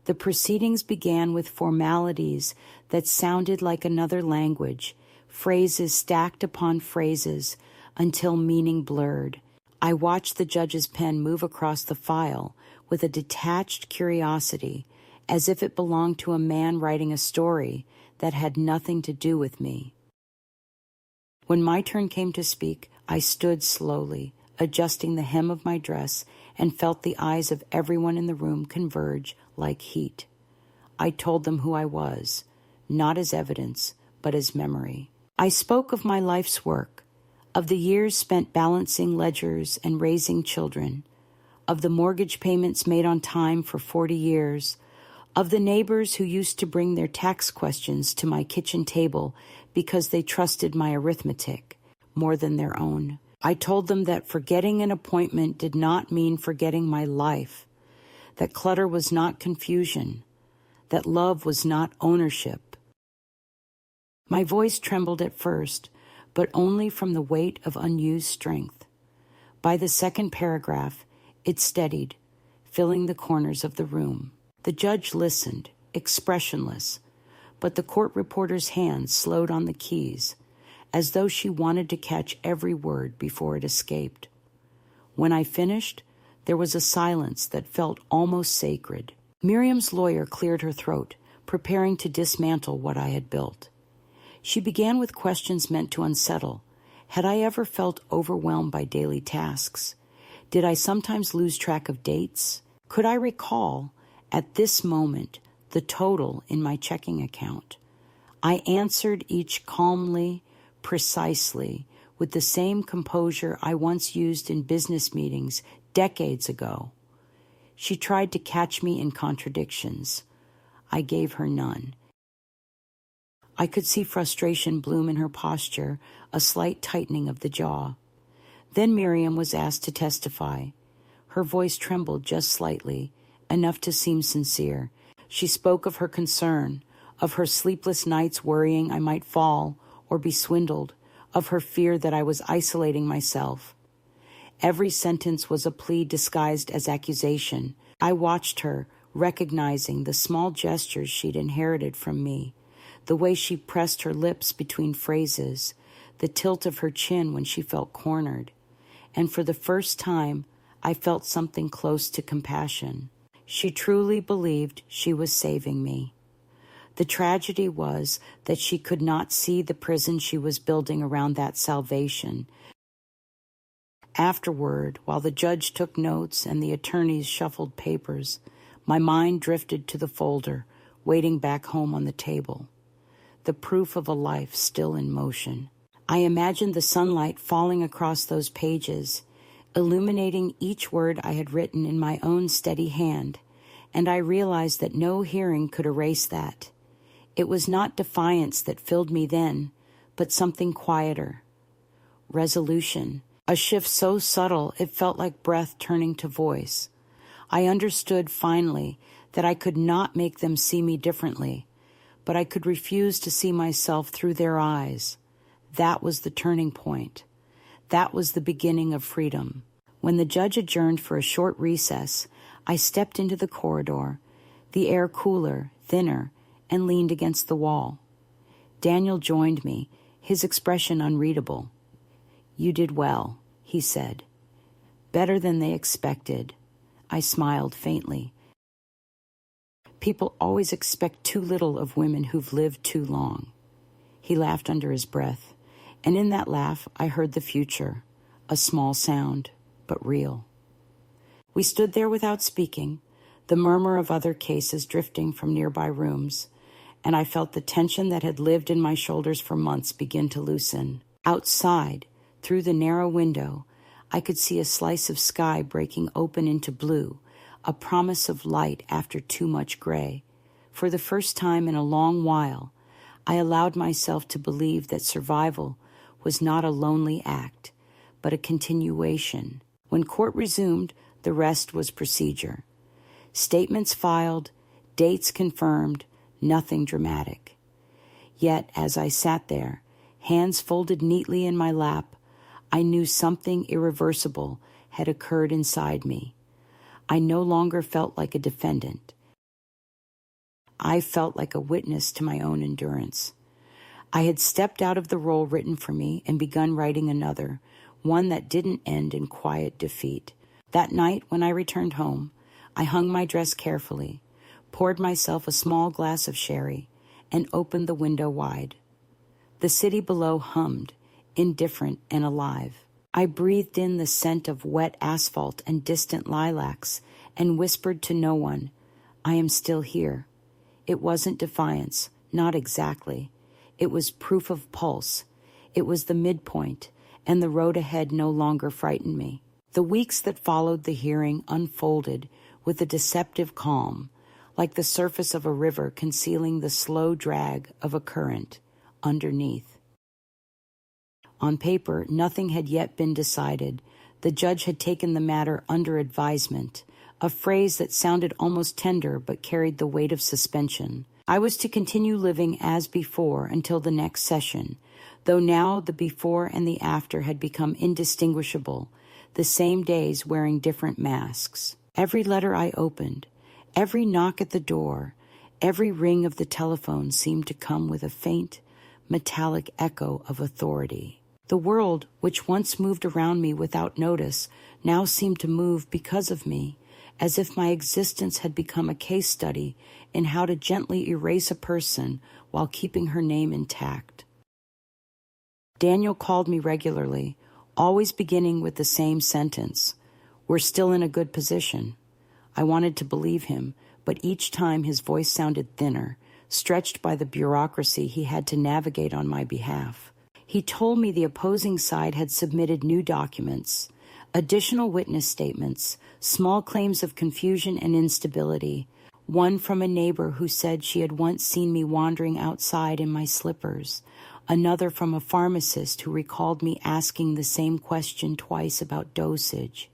The proceedings began with formalities that sounded like another language, phrases stacked upon phrases until meaning blurred. I watched the judge's pen move across the file with a detached curiosity, as if it belonged to a man writing a story that had nothing to do with me. When my turn came to speak, I stood slowly, adjusting the hem of my dress, and felt the eyes of everyone in the room converge like heat. I told them who I was, not as evidence, but as memory. I spoke of my life's work, of the years spent balancing ledgers and raising children, of the mortgage payments made on time for 40 years, of the neighbors who used to bring their tax questions to my kitchen table because they trusted my arithmetic more than their own. I told them that forgetting an appointment did not mean forgetting my life, that clutter was not confusion, that love was not ownership. My voice trembled at first, but only from the weight of unused strength. By the second paragraph, it steadied, filling the corners of the room. The judge listened, expressionless, but the court reporter's hand slowed on the keys, as though she wanted to catch every word before it escaped. When I finished, there was a silence that felt almost sacred. Miriam's lawyer cleared her throat, preparing to dismantle what I had built. She began with questions meant to unsettle. Had I ever felt overwhelmed by daily tasks? Did I sometimes lose track of dates? Could I recall, at this moment, the total in my checking account? I answered each calmly, precisely, with the same composure I once used in business meetings decades ago. She tried to catch me in contradictions. I gave her none. I could see frustration bloom in her posture, a slight tightening of the jaw. Then Miriam was asked to testify. Her voice trembled just slightly, enough to seem sincere. She spoke of her concern, of her sleepless nights worrying I might fall or be swindled, of her fear that I was isolating myself. Every sentence was a plea disguised as accusation. I watched her, recognizing the small gestures she'd inherited from me, the way she pressed her lips between phrases, the tilt of her chin when she felt cornered. And for the first time, I felt something close to compassion. She truly believed she was saving me. The tragedy was that she could not see the prison she was building around that salvation. Afterward, while the judge took notes and the attorneys shuffled papers, my mind drifted to the folder, waiting back home on the table. The proof of a life still in motion. I imagined the sunlight falling across those pages, illuminating each word I had written in my own steady hand, and I realized that no hearing could erase that. It was not defiance that filled me then, but something quieter. Resolution, a shift so subtle it felt like breath turning to voice. I understood finally that I could not make them see me differently, but I could refuse to see myself through their eyes. That was the turning point. That was the beginning of freedom. When the judge adjourned for a short recess, I stepped into the corridor, the air cooler, thinner, and leaned against the wall. Daniel joined me, his expression unreadable. "You did well," he said. "Better than they expected." I smiled faintly. People always expect too little of women who've lived too long. He laughed under his breath, and in that laugh I heard the future, a small sound, but real. We stood there without speaking, the murmur of other cases drifting from nearby rooms, and I felt the tension that had lived in my shoulders for months begin to loosen. Outside, through the narrow window, I could see a slice of sky breaking open into blue, a promise of light after too much gray. For the first time in a long while, I allowed myself to believe that survival was not a lonely act, but a continuation. When court resumed, the rest was procedure. Statements filed, dates confirmed, nothing dramatic. Yet, as I sat there, hands folded neatly in my lap, I knew something irreversible had occurred inside me. I no longer felt like a defendant. I felt like a witness to my own endurance. I had stepped out of the role written for me and begun writing another, one that didn't end in quiet defeat. That night, when I returned home, I hung my dress carefully, poured myself a small glass of sherry, and opened the window wide. The city below hummed, indifferent and alive. I breathed in the scent of wet asphalt and distant lilacs and whispered to no one, "I am still here." It wasn't defiance, not exactly. It was proof of pulse. It was the midpoint, and the road ahead no longer frightened me. The weeks that followed the hearing unfolded with a deceptive calm, like the surface of a river concealing the slow drag of a current underneath. On paper, nothing had yet been decided. The judge had taken the matter under advisement, a phrase that sounded almost tender but carried the weight of suspension. I was to continue living as before until the next session, though now the before and the after had become indistinguishable, the same days wearing different masks. Every letter I opened, every knock at the door, every ring of the telephone seemed to come with a faint, metallic echo of authority. The world, which once moved around me without notice, now seemed to move because of me, as if my existence had become a case study in how to gently erase a person while keeping her name intact. Daniel called me regularly, always beginning with the same sentence, "We're still in a good position." I wanted to believe him, but each time his voice sounded thinner, stretched by the bureaucracy he had to navigate on my behalf. He told me the opposing side had submitted new documents, additional witness statements, small claims of confusion and instability, one from a neighbor who said she had once seen me wandering outside in my slippers, another from a pharmacist who recalled me asking the same question twice about dosage.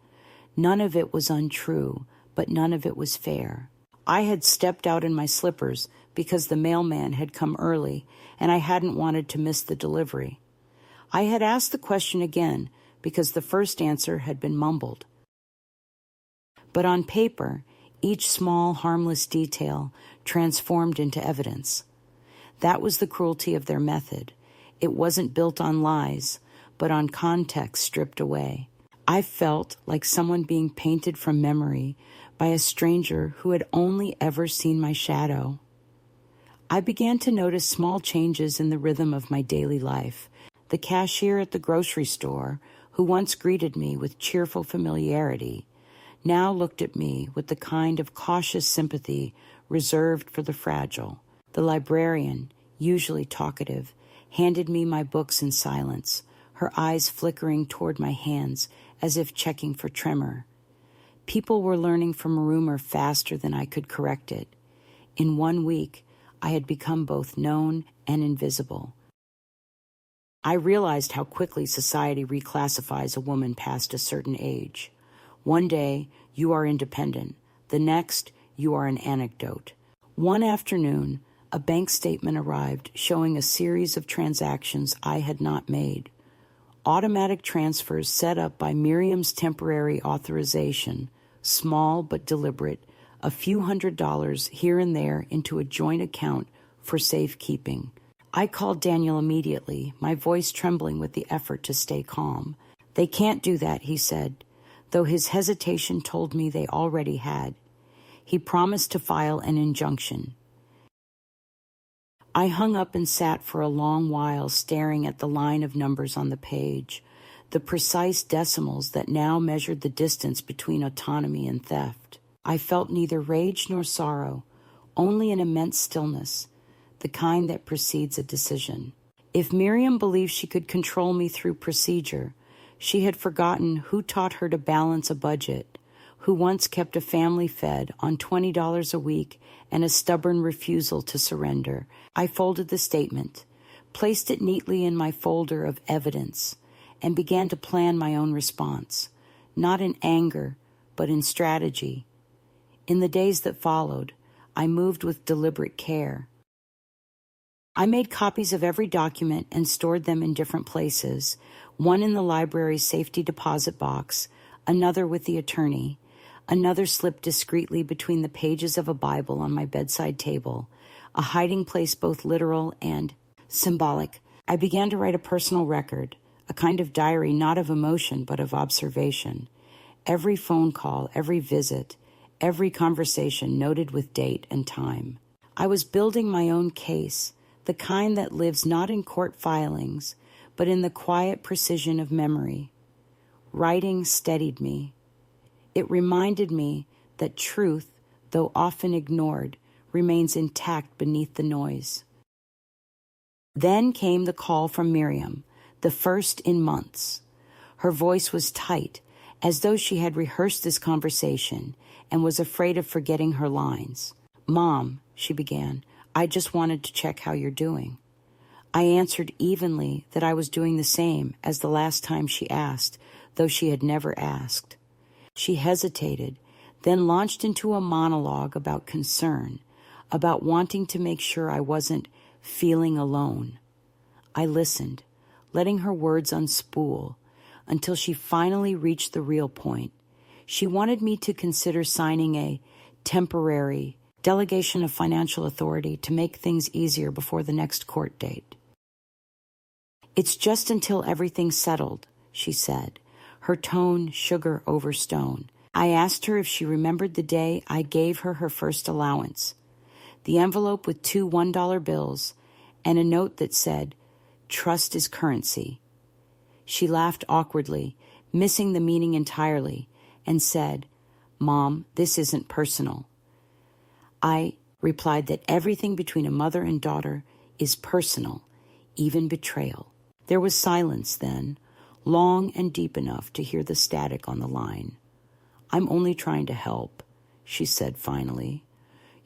None of it was untrue, but none of it was fair. I had stepped out in my slippers because the mailman had come early and I hadn't wanted to miss the delivery. I had asked the question again because the first answer had been mumbled. But on paper, each small, harmless detail transformed into evidence. That was the cruelty of their method. It wasn't built on lies, but on context stripped away. I felt like someone being painted from memory by a stranger who had only ever seen my shadow. I began to notice small changes in the rhythm of my daily life. The cashier at the grocery store, who once greeted me with cheerful familiarity, now looked at me with the kind of cautious sympathy reserved for the fragile. The librarian, usually talkative, handed me my books in silence, her eyes flickering toward my hands as if checking for tremor. People were learning from rumor faster than I could correct it. In 1 week, I had become both known and invisible. I realized how quickly society reclassifies a woman past a certain age. One day, you are independent. The next, you are an anecdote. One afternoon, a bank statement arrived showing a series of transactions I had not made. Automatic transfers set up by Miriam's temporary authorization, small but deliberate, a few $100s here and there into a joint account for safekeeping. I called Daniel immediately, my voice trembling with the effort to stay calm. "They can't do that," he said, though his hesitation told me they already had. He promised to file an injunction. I hung up and sat for a long while staring at the line of numbers on the page, the precise decimals that now measured the distance between autonomy and theft. I felt neither rage nor sorrow, only an immense stillness, the kind that precedes a decision. If Miriam believed she could control me through procedure, she had forgotten who taught her to balance a budget, who once kept a family fed on $20 a week and a stubborn refusal to surrender. I folded the statement, placed it neatly in my folder of evidence, and began to plan my own response, not in anger, but in strategy. In the days that followed, I moved with deliberate care. I made copies of every document and stored them in different places, one in the library's safety deposit box, another with the attorney, another slipped discreetly between the pages of a Bible on my bedside table, a hiding place both literal and symbolic. I began to write a personal record, a kind of diary not of emotion but of observation. Every phone call, every visit, every conversation noted with date and time. I was building my own case, the kind that lives not in court filings, but in the quiet precision of memory. Writing steadied me. It reminded me that truth, though often ignored, remains intact beneath the noise. Then came the call from Miriam, the first in months. Her voice was tight, as though she had rehearsed this conversation and was afraid of forgetting her lines. "Mom," she began, "I just wanted to check how you're doing." I answered evenly that I was doing the same as the last time she asked, though she had never asked. She hesitated, then launched into a monologue about concern, about wanting to make sure I wasn't feeling alone. I listened, letting her words unspool, until she finally reached the real point. She wanted me to consider signing a temporary delegation of financial authority to make things easier before the next court date. "It's just until everything's settled," she said, her tone sugar over stone. I asked her if she remembered the day I gave her her first allowance, the envelope with 2 $1 bills and a note that said, "Trust is currency." She laughed awkwardly, missing the meaning entirely, and said, "Mom, this isn't personal." I replied that everything between a mother and daughter is personal, even betrayal. There was silence then, long and deep enough to hear the static on the line. "I'm only trying to help," she said finally.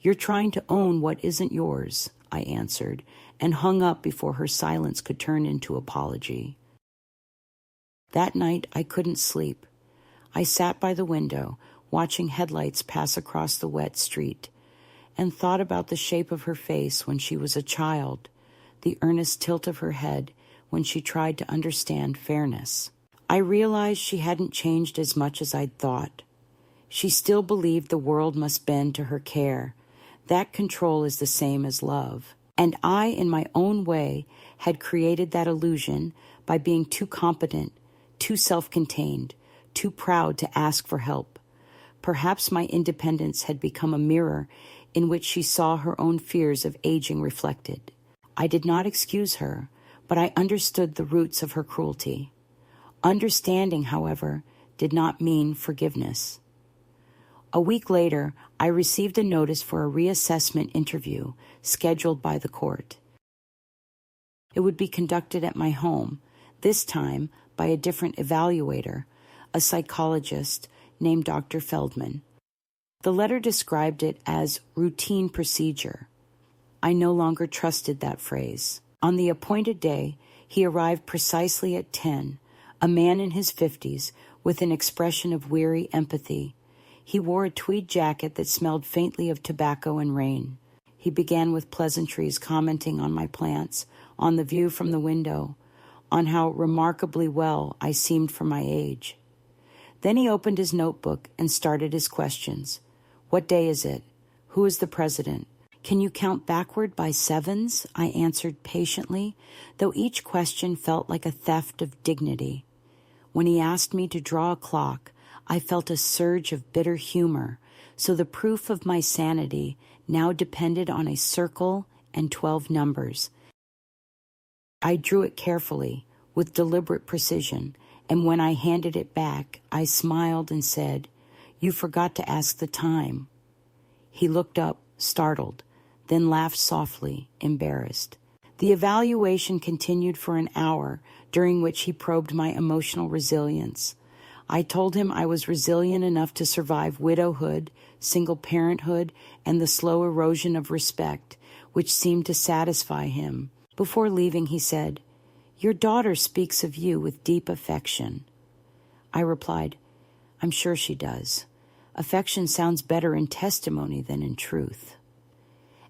"You're trying to own what isn't yours," I answered, and hung up before her silence could turn into apology. That night I couldn't sleep. I sat by the window, watching headlights pass across the wet street, and thought about the shape of her face when she was a child, the earnest tilt of her head when she tried to understand fairness. I realized she hadn't changed as much as I'd thought. She still believed the world must bend to her care. That control is the same as love. And I, in my own way, had created that illusion by being too competent, too self-contained, too proud to ask for help. Perhaps my independence had become a mirror in which she saw her own fears of aging reflected. I did not excuse her, but I understood the roots of her cruelty. Understanding, however, did not mean forgiveness. A week later, I received a notice for a reassessment interview scheduled by the court. It would be conducted at my home, this time by a different evaluator, a psychologist named Dr. Feldman. The letter described it as routine procedure. I no longer trusted that phrase. On the appointed day, he arrived precisely at 10, a man in his 50s with an expression of weary empathy. He wore a tweed jacket that smelled faintly of tobacco and rain. He began with pleasantries, commenting on my plants, on the view from the window, on how remarkably well I seemed for my age. Then he opened his notebook and started his questions. "What day is it? Who is the president? Can you count backward by sevens?" I answered patiently, though each question felt like a theft of dignity. When he asked me to draw a clock, I felt a surge of bitter humor, so the proof of my sanity now depended on a circle and 12 numbers. I drew it carefully, with deliberate precision, and when I handed it back, I smiled and said, "You forgot to ask the time." He looked up, startled, then laughed softly, embarrassed. The evaluation continued for an hour, during which he probed my emotional resilience. I told him I was resilient enough to survive widowhood, single parenthood, and the slow erosion of respect, which seemed to satisfy him. Before leaving, he said, "Your daughter speaks of you with deep affection." I replied, "I'm sure she does. Affection sounds better in testimony than in truth."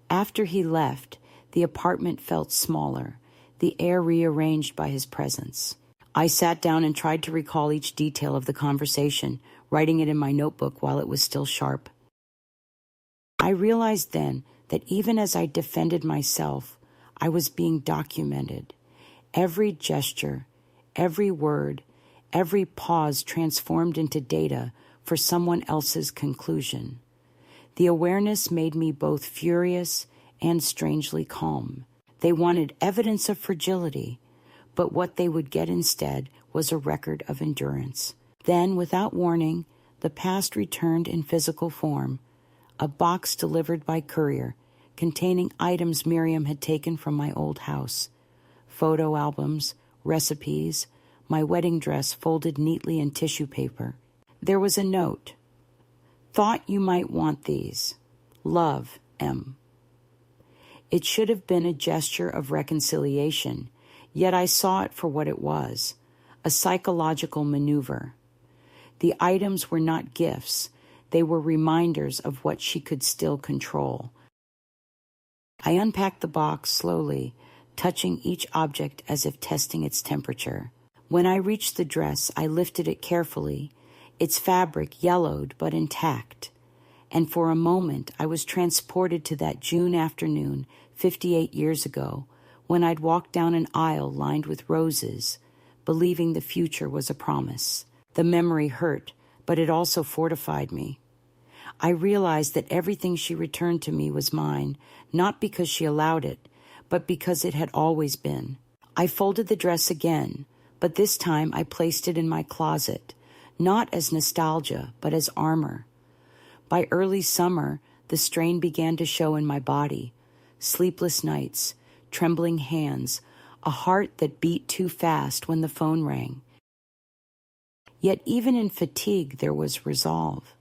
After he left, the apartment felt smaller, the air rearranged by his presence. I sat down and tried to recall each detail of the conversation, writing it in my notebook while it was still sharp. I realized then that even as I defended myself, I was being documented. Every gesture, every word, every pause transformed into data for someone else's conclusion. The awareness made me both furious and strangely calm. They wanted evidence of fragility, but what they would get instead was a record of endurance. Then, without warning, the past returned in physical form, a box delivered by courier containing items Miriam had taken from my old house, photo albums, recipes, my wedding dress folded neatly in tissue paper. There was a note. "Thought you might want these. Love, M." It should have been a gesture of reconciliation, yet I saw it for what it was, a psychological maneuver. The items were not gifts. They were reminders of what she could still control. I unpacked the box slowly, touching each object as if testing its temperature. When I reached the dress, I lifted it carefully, its fabric yellowed but intact. And for a moment, I was transported to that June afternoon 58 years ago, when I'd walked down an aisle lined with roses, believing the future was a promise. The memory hurt, but it also fortified me. I realized that everything she returned to me was mine, not because she allowed it, but because it had always been. I folded the dress again, but this time I placed it in my closet, not as nostalgia, but as armor. By early summer, the strain began to show in my body. Sleepless nights, trembling hands, a heart that beat too fast when the phone rang. Yet even in fatigue, there was resolve.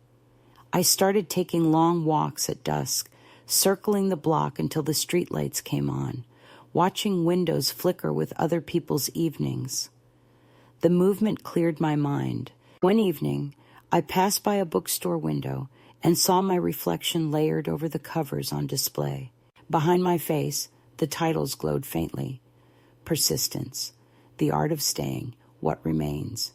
I started taking long walks at dusk, circling the block until the streetlights came on, watching windows flicker with other people's evenings. The movement cleared my mind. One evening, I passed by a bookstore window and saw my reflection layered over the covers on display. Behind my face, the titles glowed faintly. Persistence, The Art of Staying, What Remains.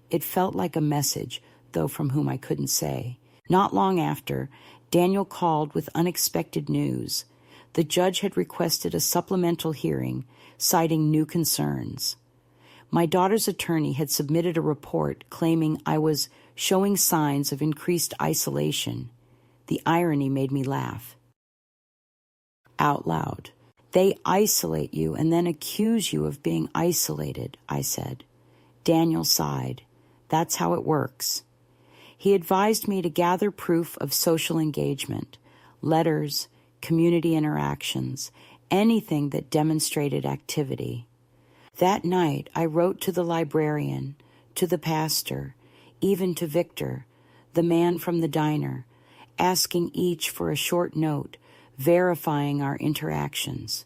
It felt like a message, though from whom I couldn't say. Not long after, Daniel called with unexpected news. The judge had requested a supplemental hearing, citing new concerns. My daughter's attorney had submitted a report claiming I was showing signs of increased isolation. The irony made me laugh. Out loud. They isolate you and then accuse you of being isolated, I said. Daniel sighed. That's how it works. He advised me to gather proof of social engagement, letters, community interactions, anything that demonstrated activity. That night, I wrote to the librarian, to the pastor, even to Victor, the man from the diner, asking each for a short note, verifying our interactions.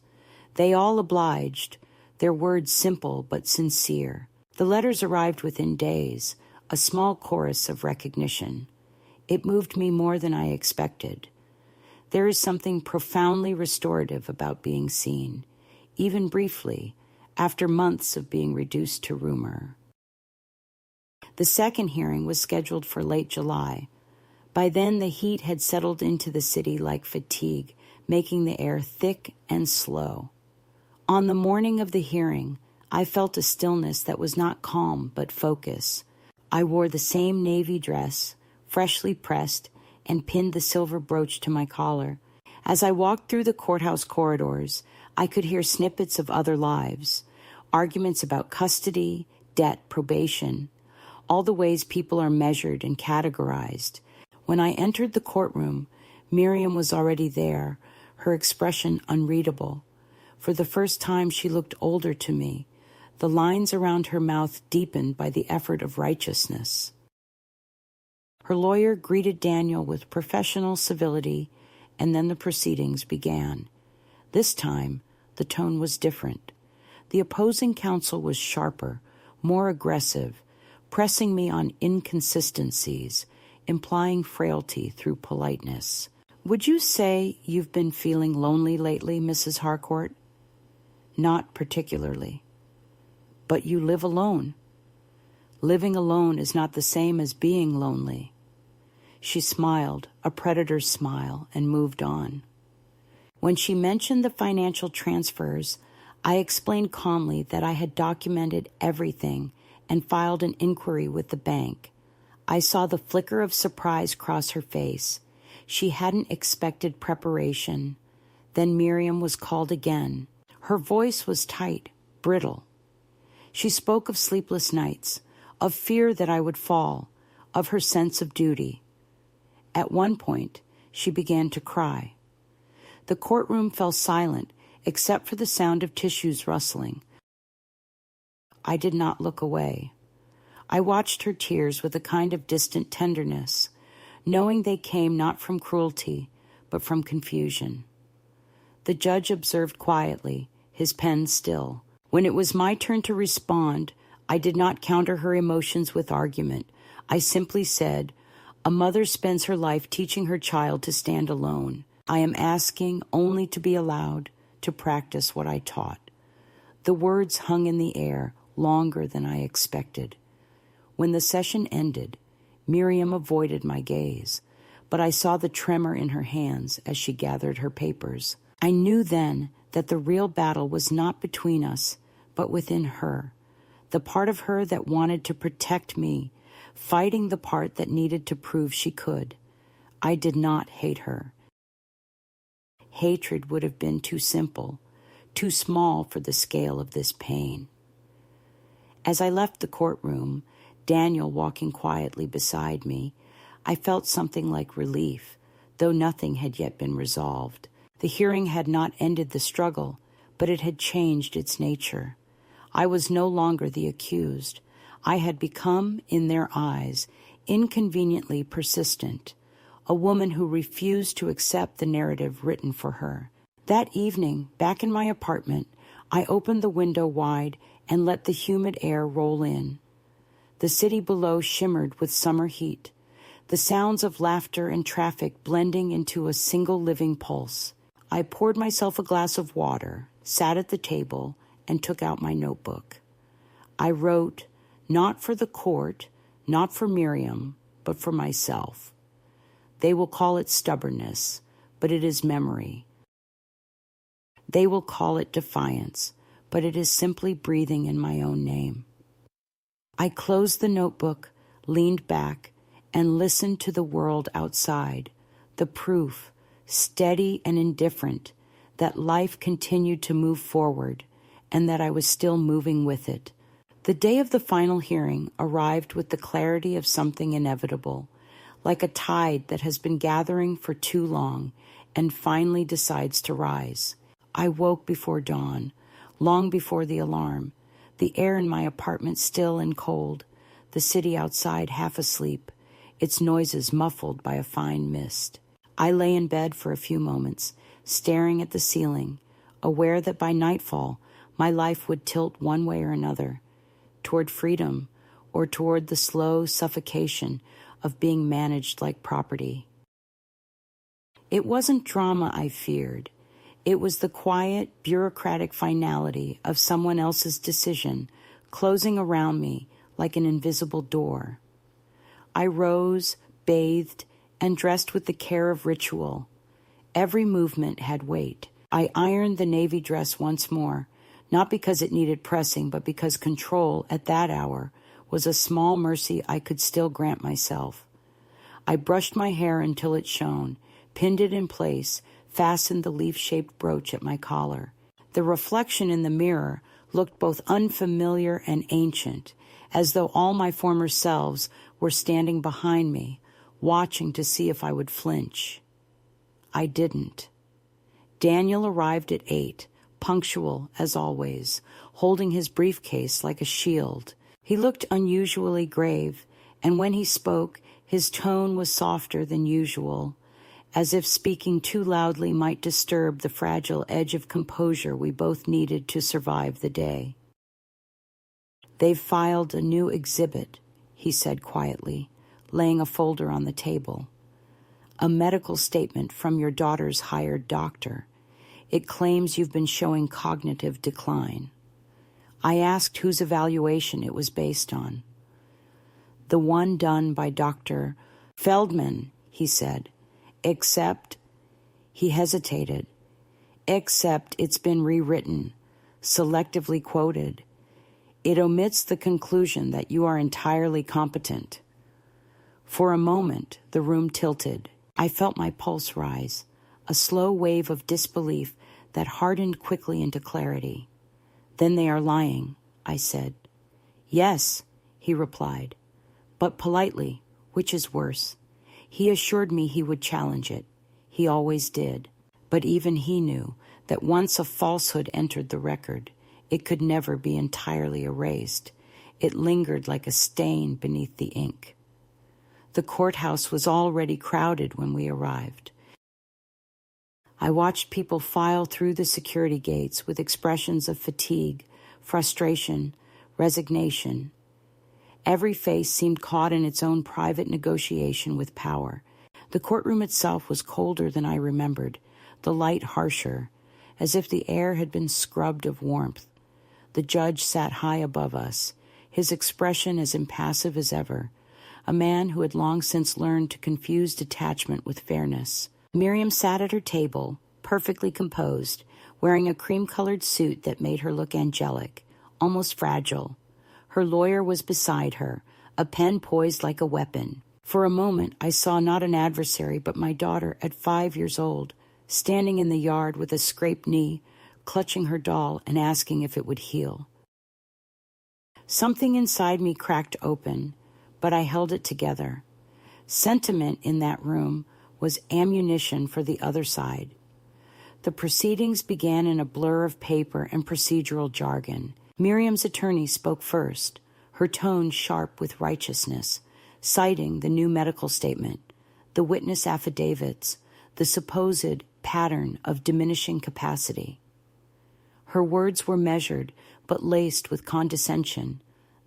They all obliged, their words simple but sincere. The letters arrived within days, a small chorus of recognition. It moved me more than I expected. There is something profoundly restorative about being seen, even briefly, after months of being reduced to rumor. The second hearing was scheduled for late July. By then, the heat had settled into the city like fatigue, making the air thick and slow. On the morning of the hearing, I felt a stillness that was not calm but focus. I wore the same navy dress, freshly pressed, and pinned the silver brooch to my collar. As I walked through the courthouse corridors, I could hear snippets of other lives, arguments about custody, debt, probation, all the ways people are measured and categorized. When I entered the courtroom, Miriam was already there, her expression unreadable. For the first time, she looked older to me, the lines around her mouth deepened by the effort of righteousness. Her lawyer greeted Daniel with professional civility, and then the proceedings began. This time, the tone was different. The opposing counsel was sharper, more aggressive, pressing me on inconsistencies, implying frailty through politeness. Would you say you've been feeling lonely lately, Mrs. Harcourt? Not particularly. But you live alone. Living alone is not the same as being lonely. She smiled, a predator's smile, and moved on. When she mentioned the financial transfers, I explained calmly that I had documented everything and filed an inquiry with the bank. I saw the flicker of surprise cross her face. She hadn't expected preparation. Then Miriam was called again. Her voice was tight, brittle. She spoke of sleepless nights, of fear that I would fall, of her sense of duty. At one point, she began to cry. The courtroom fell silent, except for the sound of tissues rustling. I did not look away. I watched her tears with a kind of distant tenderness, knowing they came not from cruelty, but from confusion. The judge observed quietly, his pen still. When it was my turn to respond, I did not counter her emotions with argument. I simply said, "A mother spends her life teaching her child to stand alone. I am asking only to be allowed to practice what I taught. The words hung in the air longer than I expected. When the session ended, Miriam avoided my gaze, but I saw the tremor in her hands as she gathered her papers. I knew then that the real battle was not between us, but within her, the part of her that wanted to protect me, fighting the part that needed to prove she could. I did not hate her. Hatred would have been too simple, too small for the scale of this pain. As I left the courtroom, Daniel walking quietly beside me, I felt something like relief, though nothing had yet been resolved. The hearing had not ended the struggle, but it had changed its nature. I was no longer the accused. I had become, in their eyes, inconveniently persistent, a woman who refused to accept the narrative written for her. That evening, back in my apartment, I opened the window wide and let the humid air roll in. The city below shimmered with summer heat, the sounds of laughter and traffic blending into a single living pulse. I poured myself a glass of water, sat at the table, and took out my notebook. I wrote, not for the court, not for Miriam, but for myself. They will call it stubbornness, but it is memory. They will call it defiance, but it is simply breathing in my own name. I closed the notebook, leaned back, and listened to the world outside, the proof, steady and indifferent, that life continued to move forward and that I was still moving with it. The day of the final hearing arrived with the clarity of something inevitable, like a tide that has been gathering for too long and finally decides to rise. I woke before dawn, long before the alarm, the air in my apartment still and cold, the city outside half asleep, its noises muffled by a fine mist. I lay in bed for a few moments, staring at the ceiling, aware that by nightfall my life would tilt one way or another, toward freedom or toward the slow suffocation of being managed like property. It wasn't drama I feared. It was the quiet, bureaucratic finality of someone else's decision closing around me like an invisible door. I rose, bathed, and dressed with the care of ritual. Every movement had weight. I ironed the navy dress once more, not because it needed pressing, but because control at that hour was a small mercy I could still grant myself. I brushed my hair until it shone, pinned it in place, fastened the leaf-shaped brooch at my collar. The reflection in the mirror looked both unfamiliar and ancient, as though all my former selves were standing behind me, watching to see if I would flinch. I didn't. Daniel arrived at 8, punctual as always, holding his briefcase like a shield. He looked unusually grave, and when he spoke, his tone was softer than usual, as if speaking too loudly might disturb the fragile edge of composure we both needed to survive the day. "They've filed a new exhibit," he said quietly, laying a folder on the table. "A medical statement from your daughter's hired doctor. It claims you've been showing cognitive decline." I asked whose evaluation it was based on. "The one done by Dr. Feldman," he said. "Except," he hesitated, "except it's been rewritten, selectively quoted. It omits the conclusion that you are entirely competent." For a moment, the room tilted. I felt my pulse rise, a slow wave of disbelief that hardened quickly into clarity. "Then they are lying," I said. "Yes," he replied, but politely, which is worse. He assured me he would challenge it. He always did. But even he knew that once a falsehood entered the record, it could never be entirely erased. It lingered like a stain beneath the ink. The courthouse was already crowded when we arrived. I watched people file through the security gates with expressions of fatigue, frustration, resignation. Every face seemed caught in its own private negotiation with power. The courtroom itself was colder than I remembered, the light harsher, as if the air had been scrubbed of warmth. The judge sat high above us, his expression as impassive as ever, a man who had long since learned to confuse detachment with fairness. Miriam sat at her table, perfectly composed, wearing a cream-colored suit that made her look angelic, almost fragile. Her lawyer was beside her, a pen poised like a weapon. For a moment, I saw not an adversary but my daughter at 5 years old, standing in the yard with a scraped knee, clutching her doll and asking if it would heal. Something inside me cracked open, but I held it together. Sentiment in that room was ammunition for the other side. The proceedings began in a blur of paper and procedural jargon. Miriam's attorney spoke first, her tone sharp with righteousness, citing the new medical statement, the witness affidavits, the supposed pattern of diminishing capacity. Her words were measured, but laced with condescension,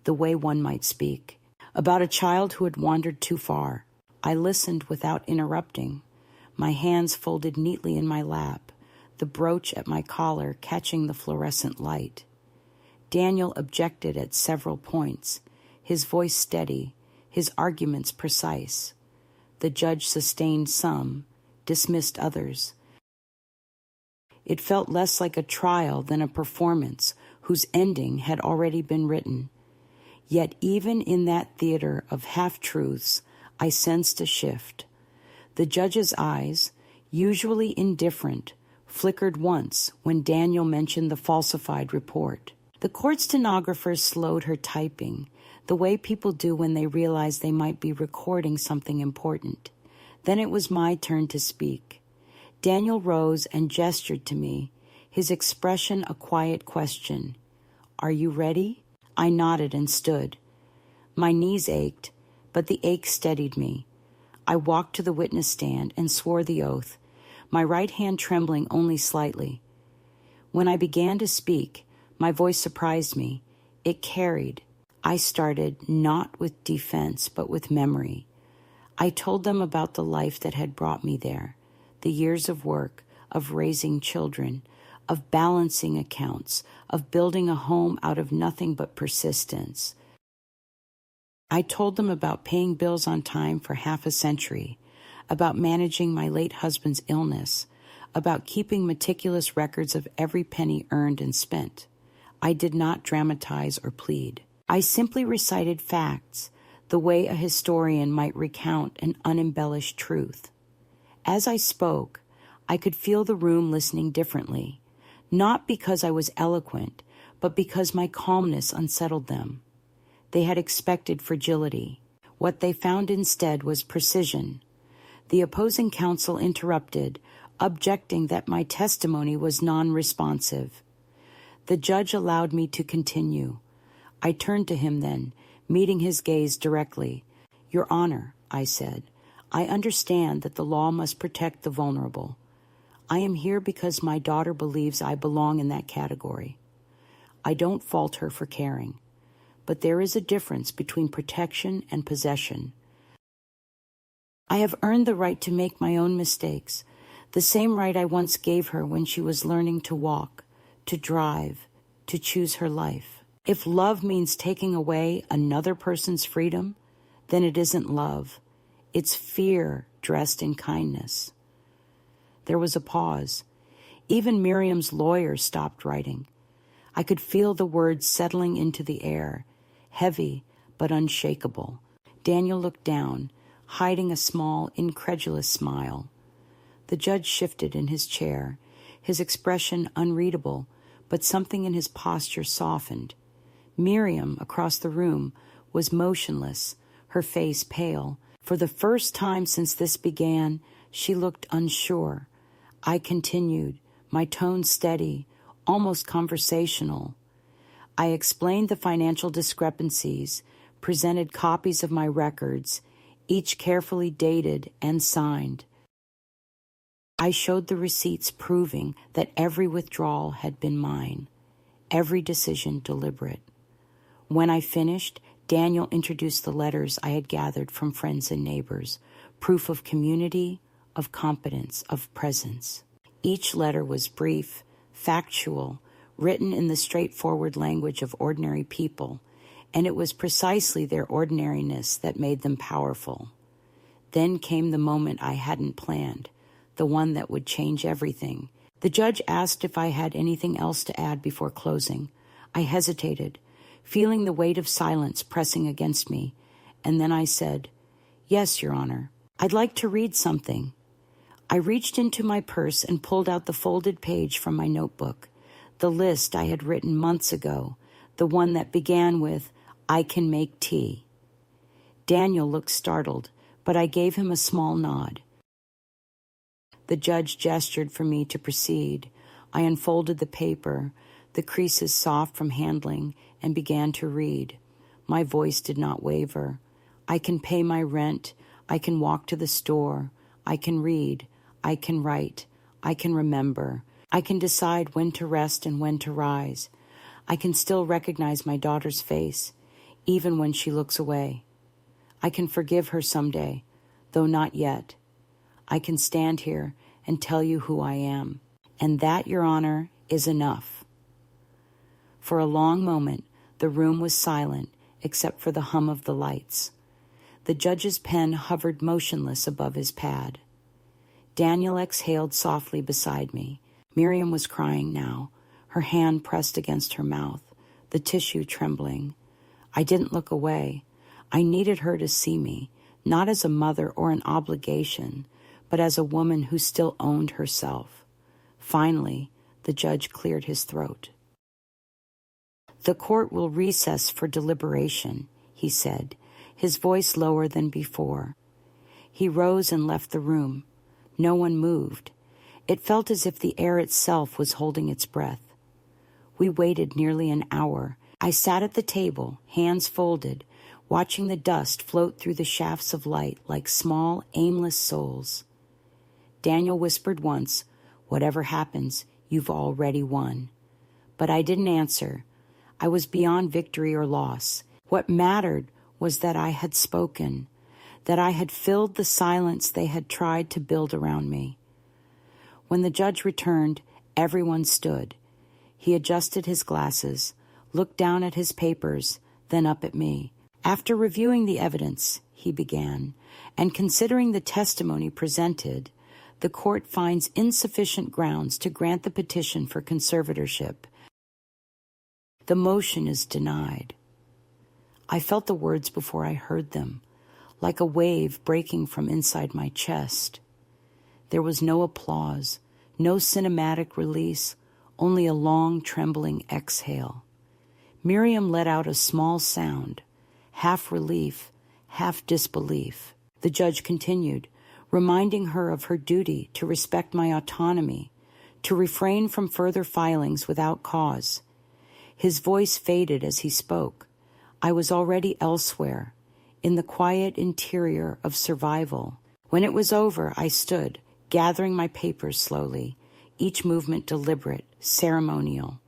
the way one might speak, about a child who had wandered too far. I listened without interrupting, my hands folded neatly in my lap, the brooch at my collar catching the fluorescent light. Daniel objected at several points, his voice steady, his arguments precise. The judge sustained some, dismissed others. It felt less like a trial than a performance whose ending had already been written. Yet even in that theater of half-truths, I sensed a shift. The judge's eyes, usually indifferent, flickered once when Daniel mentioned the falsified report. The court stenographer slowed her typing, the way people do when they realize they might be recording something important. Then it was my turn to speak. Daniel rose and gestured to me, his expression a quiet question. "Are you ready?" I nodded and stood. My knees ached, but the ache steadied me. I walked to the witness stand and swore the oath, my right hand trembling only slightly. When I began to speak, my voice surprised me. It carried. I started not with defense, but with memory. I told them about the life that had brought me there, the years of work, of raising children, of balancing accounts, of building a home out of nothing but persistence. I told them about paying bills on time for half a century, about managing my late husband's illness, about keeping meticulous records of every penny earned and spent. I did not dramatize or plead. I simply recited facts, the way a historian might recount an unembellished truth. As I spoke, I could feel the room listening differently, not because I was eloquent, but because my calmness unsettled them. They had expected fragility. What they found instead was precision. The opposing counsel interrupted, objecting that my testimony was non-responsive. The judge allowed me to continue. I turned to him then, meeting his gaze directly. "Your Honor," I said, "I understand that the law must protect the vulnerable. I am here because my daughter believes I belong in that category. I don't fault her for caring. But there is a difference between protection and possession. I have earned the right to make my own mistakes, the same right I once gave her when she was learning to walk, to drive, to choose her life. If love means taking away another person's freedom, then it isn't love. It's fear dressed in kindness." There was a pause. Even Miriam's lawyer stopped writing. I could feel the words settling into the air, heavy but unshakable. Daniel looked down, hiding a small, incredulous smile. The judge shifted in his chair, his expression unreadable, but something in his posture softened. Miriam, across the room, was motionless, her face pale. For the first time since this began, she looked unsure. I continued, my tone steady, almost conversational. I explained the financial discrepancies, presented copies of my records, each carefully dated and signed. I showed the receipts proving that every withdrawal had been mine, every decision deliberate. When I finished, Daniel introduced the letters I had gathered from friends and neighbors, proof of community, of competence, of presence. Each letter was brief, factual, written in the straightforward language of ordinary people, and it was precisely their ordinariness that made them powerful. Then came the moment I hadn't planned, the one that would change everything. The judge asked if I had anything else to add before closing. I hesitated, feeling the weight of silence pressing against me, and then I said, "Yes, Your Honor. I'd like to read something." I reached into my purse and pulled out the folded page from my notebook, the list I had written months ago, the one that began with, "I can make tea." Daniel looked startled, but I gave him a small nod. The judge gestured for me to proceed. I unfolded the paper, the creases soft from handling, and began to read. My voice did not waver. I can pay my rent. I can walk to the store. I can read. I can write. I can remember. I can decide when to rest and when to rise. I can still recognize my daughter's face, even when she looks away. I can forgive her someday, though not yet. I can stand here and tell you who I am. And that, Your Honor, is enough. For a long moment, the room was silent except for the hum of the lights. The judge's pen hovered motionless above his pad. Daniel exhaled softly beside me. Miriam was crying now, her hand pressed against her mouth, the tissue trembling. I didn't look away. I needed her to see me, not as a mother or an obligation, but as a woman who still owned herself. Finally, the judge cleared his throat. "The court will recess for deliberation," he said, his voice lower than before. He rose and left the room. No one moved. It felt as if the air itself was holding its breath. We waited nearly an hour. I sat at the table, hands folded, watching the dust float through the shafts of light like small, aimless souls. Daniel whispered once, "Whatever happens, you've already won." But I didn't answer. I was beyond victory or loss. What mattered was that I had spoken, that I had filled the silence they had tried to build around me. When the judge returned, everyone stood. He adjusted his glasses, looked down at his papers, then up at me. "After reviewing the evidence," he began, "and considering the testimony presented, the court finds insufficient grounds to grant the petition for conservatorship. The motion is denied." I felt the words before I heard them, like a wave breaking from inside my chest. There was no applause, no cinematic release, only a long, trembling exhale. Miriam let out a small sound, half relief, half disbelief. The judge continued, reminding her of her duty to respect my autonomy, to refrain from further filings without cause. His voice faded as he spoke. I was already elsewhere, in the quiet interior of survival. When it was over, I stood, gathering my papers slowly, each movement deliberate, ceremonial.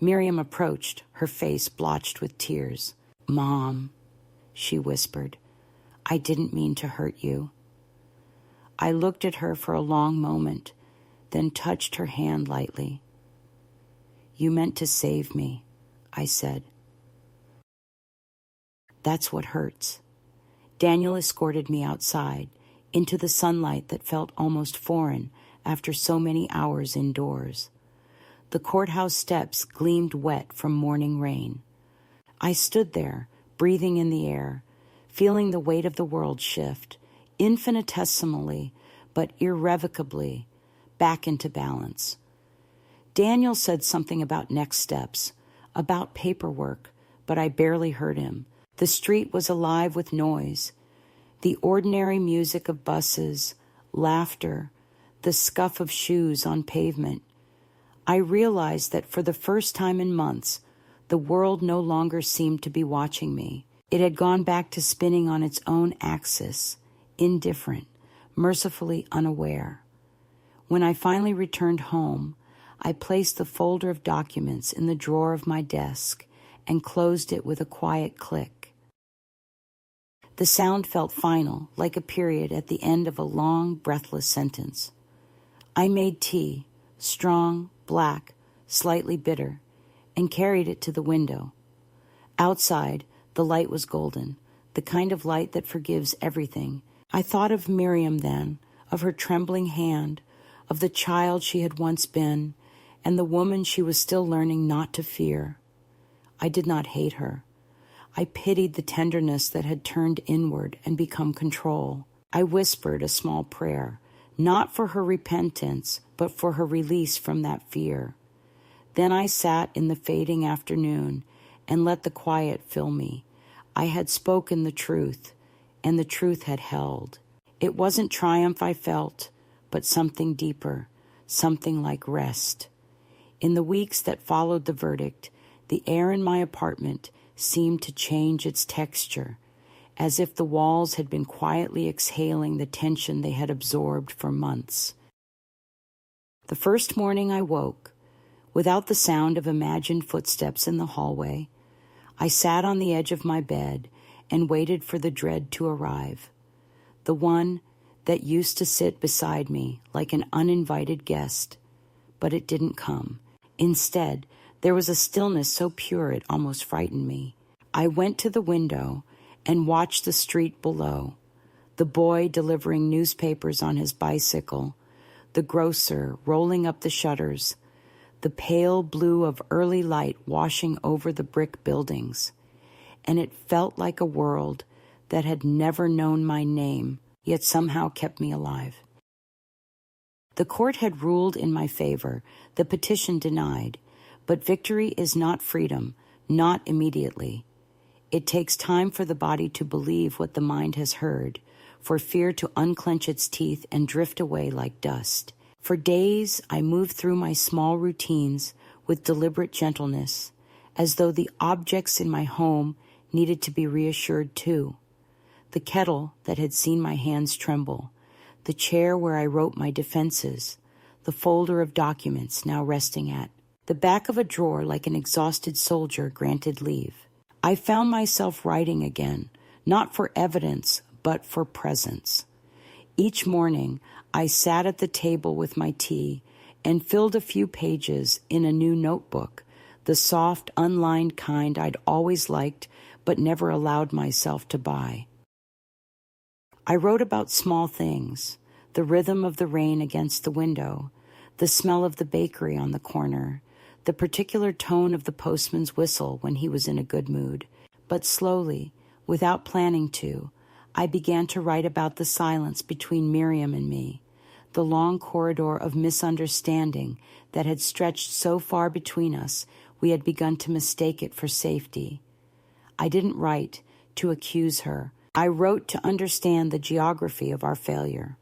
Miriam approached, her face blotched with tears. "Mom," she whispered, "I didn't mean to hurt you." I looked at her for a long moment, then touched her hand lightly. "You meant to save me," I said. "That's what hurts." Daniel escorted me outside, into the sunlight that felt almost foreign after so many hours indoors. The courthouse steps gleamed wet from morning rain. I stood there, breathing in the air, feeling the weight of the world shift, infinitesimally, but irrevocably, back into balance. Daniel said something about next steps, about paperwork, but I barely heard him. The street was alive with noise, the ordinary music of buses, laughter, the scuff of shoes on pavement. I realized that for the first time in months, the world no longer seemed to be watching me. It had gone back to spinning on its own axis, indifferent, mercifully unaware. When I finally returned home, I placed the folder of documents in the drawer of my desk and closed it with a quiet click. The sound felt final, like a period at the end of a long, breathless sentence. I made tea, strong, black, slightly bitter, and carried it to the window. Outside, the light was golden, the kind of light that forgives everything. I thought of Miriam then, of her trembling hand, of the child she had once been, and the woman she was still learning not to fear. I did not hate her. I pitied the tenderness that had turned inward and become control. I whispered a small prayer, not for her repentance, but for her release from that fear. Then I sat in the fading afternoon and let the quiet fill me. I had spoken the truth, and the truth had held. It wasn't triumph I felt, but something deeper, something like rest. In the weeks that followed the verdict, the air in my apartment seemed to change its texture, as if the walls had been quietly exhaling the tension they had absorbed for months. The first morning I woke, without the sound of imagined footsteps in the hallway, I sat on the edge of my bed and waited for the dread to arrive, the one that used to sit beside me like an uninvited guest. But it didn't come. Instead, there was a stillness so pure it almost frightened me. I went to the window and watched the street below, the boy delivering newspapers on his bicycle, the grocer rolling up the shutters, the pale blue of early light washing over the brick buildings, and it felt like a world that had never known my name, yet somehow kept me alive. The court had ruled in my favor, the petition denied, but victory is not freedom, not immediately. It takes time for the body to believe what the mind has heard, for fear to unclench its teeth and drift away like dust. For days, I moved through my small routines with deliberate gentleness, as though the objects in my home needed to be reassured too. The kettle that had seen my hands tremble, the chair where I wrote my defenses, the folder of documents now resting at, the back of a drawer like an exhausted soldier granted leave. I found myself writing again, not for evidence, but for presence. Each morning, I sat at the table with my tea and filled a few pages in a new notebook, the soft, unlined kind I'd always liked but never allowed myself to buy. I wrote about small things, the rhythm of the rain against the window, the smell of the bakery on the corner, the particular tone of the postman's whistle when he was in a good mood. But slowly, without planning to, I began to write about the silence between Miriam and me, the long corridor of misunderstanding that had stretched so far between us we had begun to mistake it for safety. I didn't write to accuse her. I wrote to understand the geography of our failure.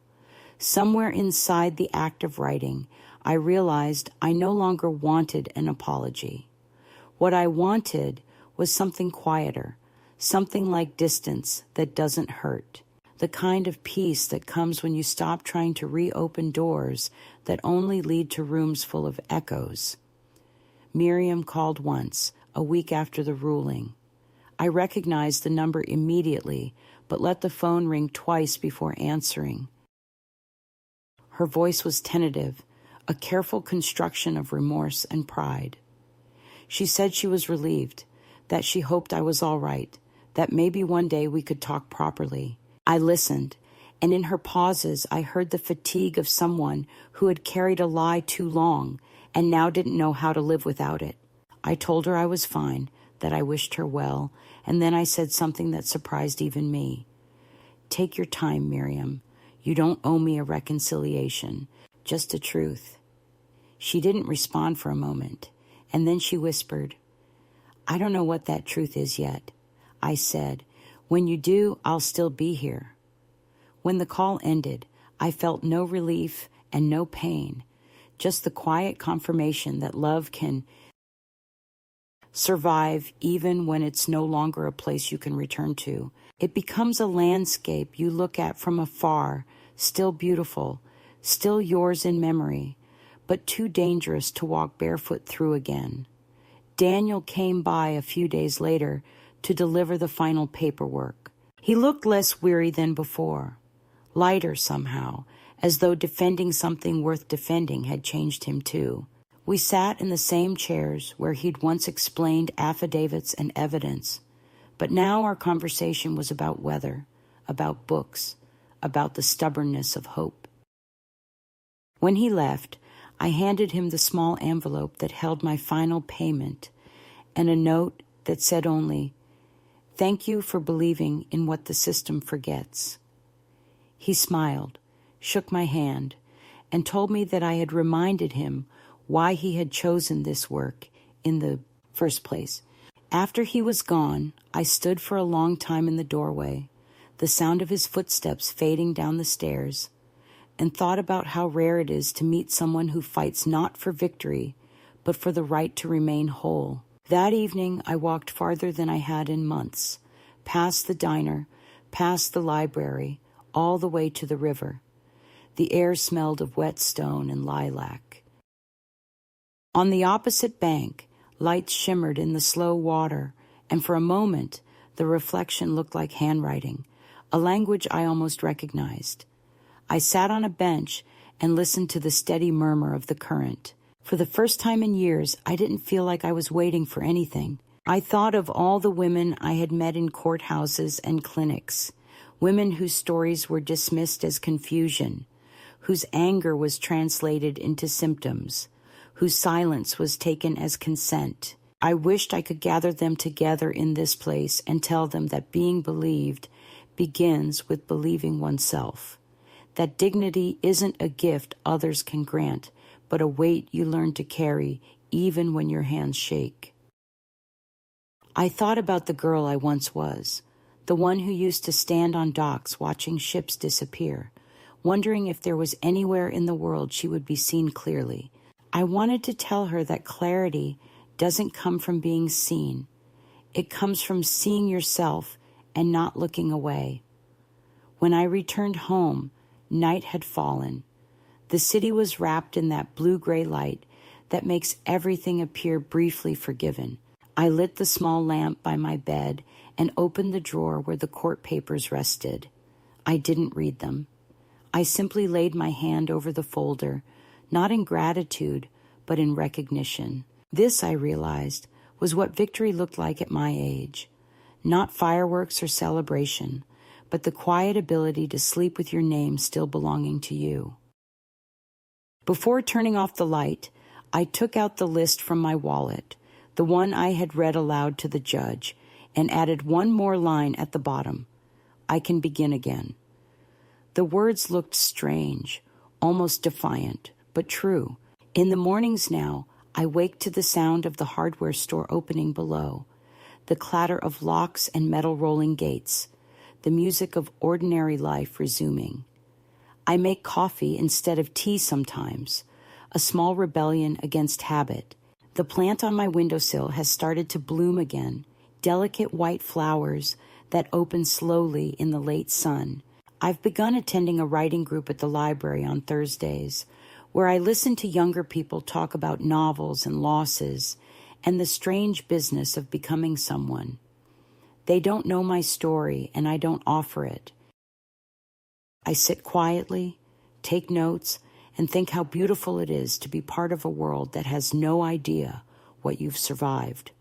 Somewhere inside the act of writing, I realized I no longer wanted an apology. What I wanted was something quieter, something like distance that doesn't hurt, the kind of peace that comes when you stop trying to reopen doors that only lead to rooms full of echoes. Miriam called once, a week after the ruling. I recognized the number immediately, but let the phone ring twice before answering. Her voice was tentative, a careful construction of remorse and pride. She said she was relieved, that she hoped I was all right, that maybe one day we could talk properly. I listened, and in her pauses I heard the fatigue of someone who had carried a lie too long and now didn't know how to live without it. I told her I was fine, that I wished her well, and then I said something that surprised even me. Take your time, Miriam. You don't owe me a reconciliation, just the truth. She didn't respond for a moment, and then she whispered, I don't know what that truth is yet. I said, when you do, I'll still be here. When the call ended, I felt no relief and no pain, just the quiet confirmation that love can survive even when it's no longer a place you can return to. It becomes a landscape you look at from afar, still beautiful, still yours in memory, but too dangerous to walk barefoot through again. Daniel came by a few days later to deliver the final paperwork. He looked less weary than before, lighter somehow, as though defending something worth defending had changed him too. We sat in the same chairs where he'd once explained affidavits and evidence, but now our conversation was about weather, about books, about the stubbornness of hope. When he left, I handed him the small envelope that held my final payment and a note that said only, "Thank you for believing in what the system forgets." He smiled, shook my hand, and told me that I had reminded him why he had chosen this work in the first place. After he was gone, I stood for a long time in the doorway, the sound of his footsteps fading down the stairs, and thought about how rare it is to meet someone who fights not for victory, but for the right to remain whole. That evening, I walked farther than I had in months, past the diner, past the library, all the way to the river. The air smelled of wet stone and lilac. On the opposite bank, lights shimmered in the slow water, and for a moment, the reflection looked like handwriting, a language I almost recognized. I sat on a bench and listened to the steady murmur of the current. For the first time in years, I didn't feel like I was waiting for anything. I thought of all the women I had met in courthouses and clinics, women whose stories were dismissed as confusion, whose anger was translated into symptoms, whose silence was taken as consent. I wished I could gather them together in this place and tell them that being believed begins with believing oneself, that dignity isn't a gift others can grant, but a weight you learn to carry even when your hands shake. I thought about the girl I once was, the one who used to stand on docks watching ships disappear, wondering if there was anywhere in the world she would be seen clearly. I wanted to tell her that clarity doesn't come from being seen. It comes from seeing yourself and not looking away. When I returned home, night had fallen. The city was wrapped in that blue-gray light that makes everything appear briefly forgiven. I lit the small lamp by my bed and opened the drawer where the court papers rested. I didn't read them. I simply laid my hand over the folder, not in gratitude, but in recognition. This, I realized, was what victory looked like at my age. Not fireworks or celebration, but the quiet ability to sleep with your name still belonging to you. Before turning off the light, I took out the list from my wallet, the one I had read aloud to the judge, and added one more line at the bottom. I can begin again. The words looked strange, almost defiant, but true. In the mornings now, I waked to the sound of the hardware store opening below, the clatter of locks and metal rolling gates, the music of ordinary life resuming. I make coffee instead of tea sometimes, a small rebellion against habit. The plant on my windowsill has started to bloom again, delicate white flowers that open slowly in the late sun. I've begun attending a writing group at the library on Thursdays, where I listen to younger people talk about novels and losses and the strange business of becoming someone. They don't know my story, and I don't offer it. I sit quietly, take notes, and think how beautiful it is to be part of a world that has no idea what you've survived.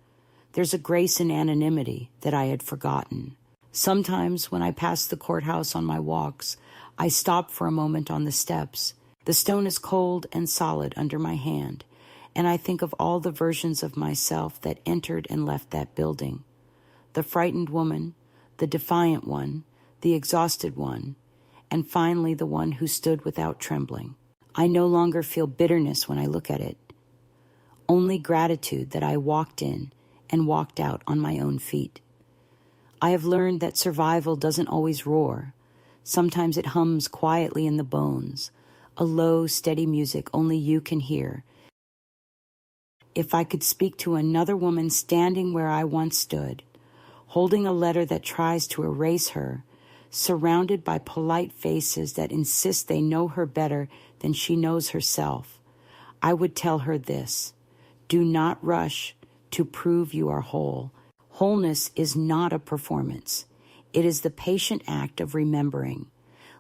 There's a grace in anonymity that I had forgotten. Sometimes when I pass the courthouse on my walks, I stop for a moment on the steps. The stone is cold and solid under my hand, and I think of all the versions of myself that entered and left that building. The frightened woman, the defiant one, the exhausted one, and finally the one who stood without trembling. I no longer feel bitterness when I look at it, only gratitude that I walked in and walked out on my own feet. I have learned that survival doesn't always roar. Sometimes it hums quietly in the bones, a low, steady music only you can hear. If I could speak to another woman standing where I once stood, holding a letter that tries to erase her, surrounded by polite faces that insist they know her better than she knows herself, I would tell her this: do not rush to prove you are whole. Wholeness is not a performance. It is the patient act of remembering.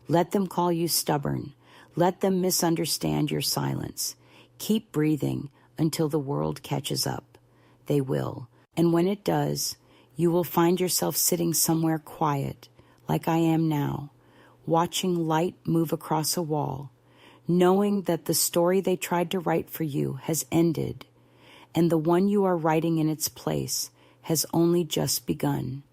Let them call you stubborn. Let them misunderstand your silence. Keep breathing until the world catches up. They will. And when it does, you will find yourself sitting somewhere quiet, like I am now, watching light move across a wall, knowing that the story they tried to write for you has ended, and the one you are writing in its place has only just begun.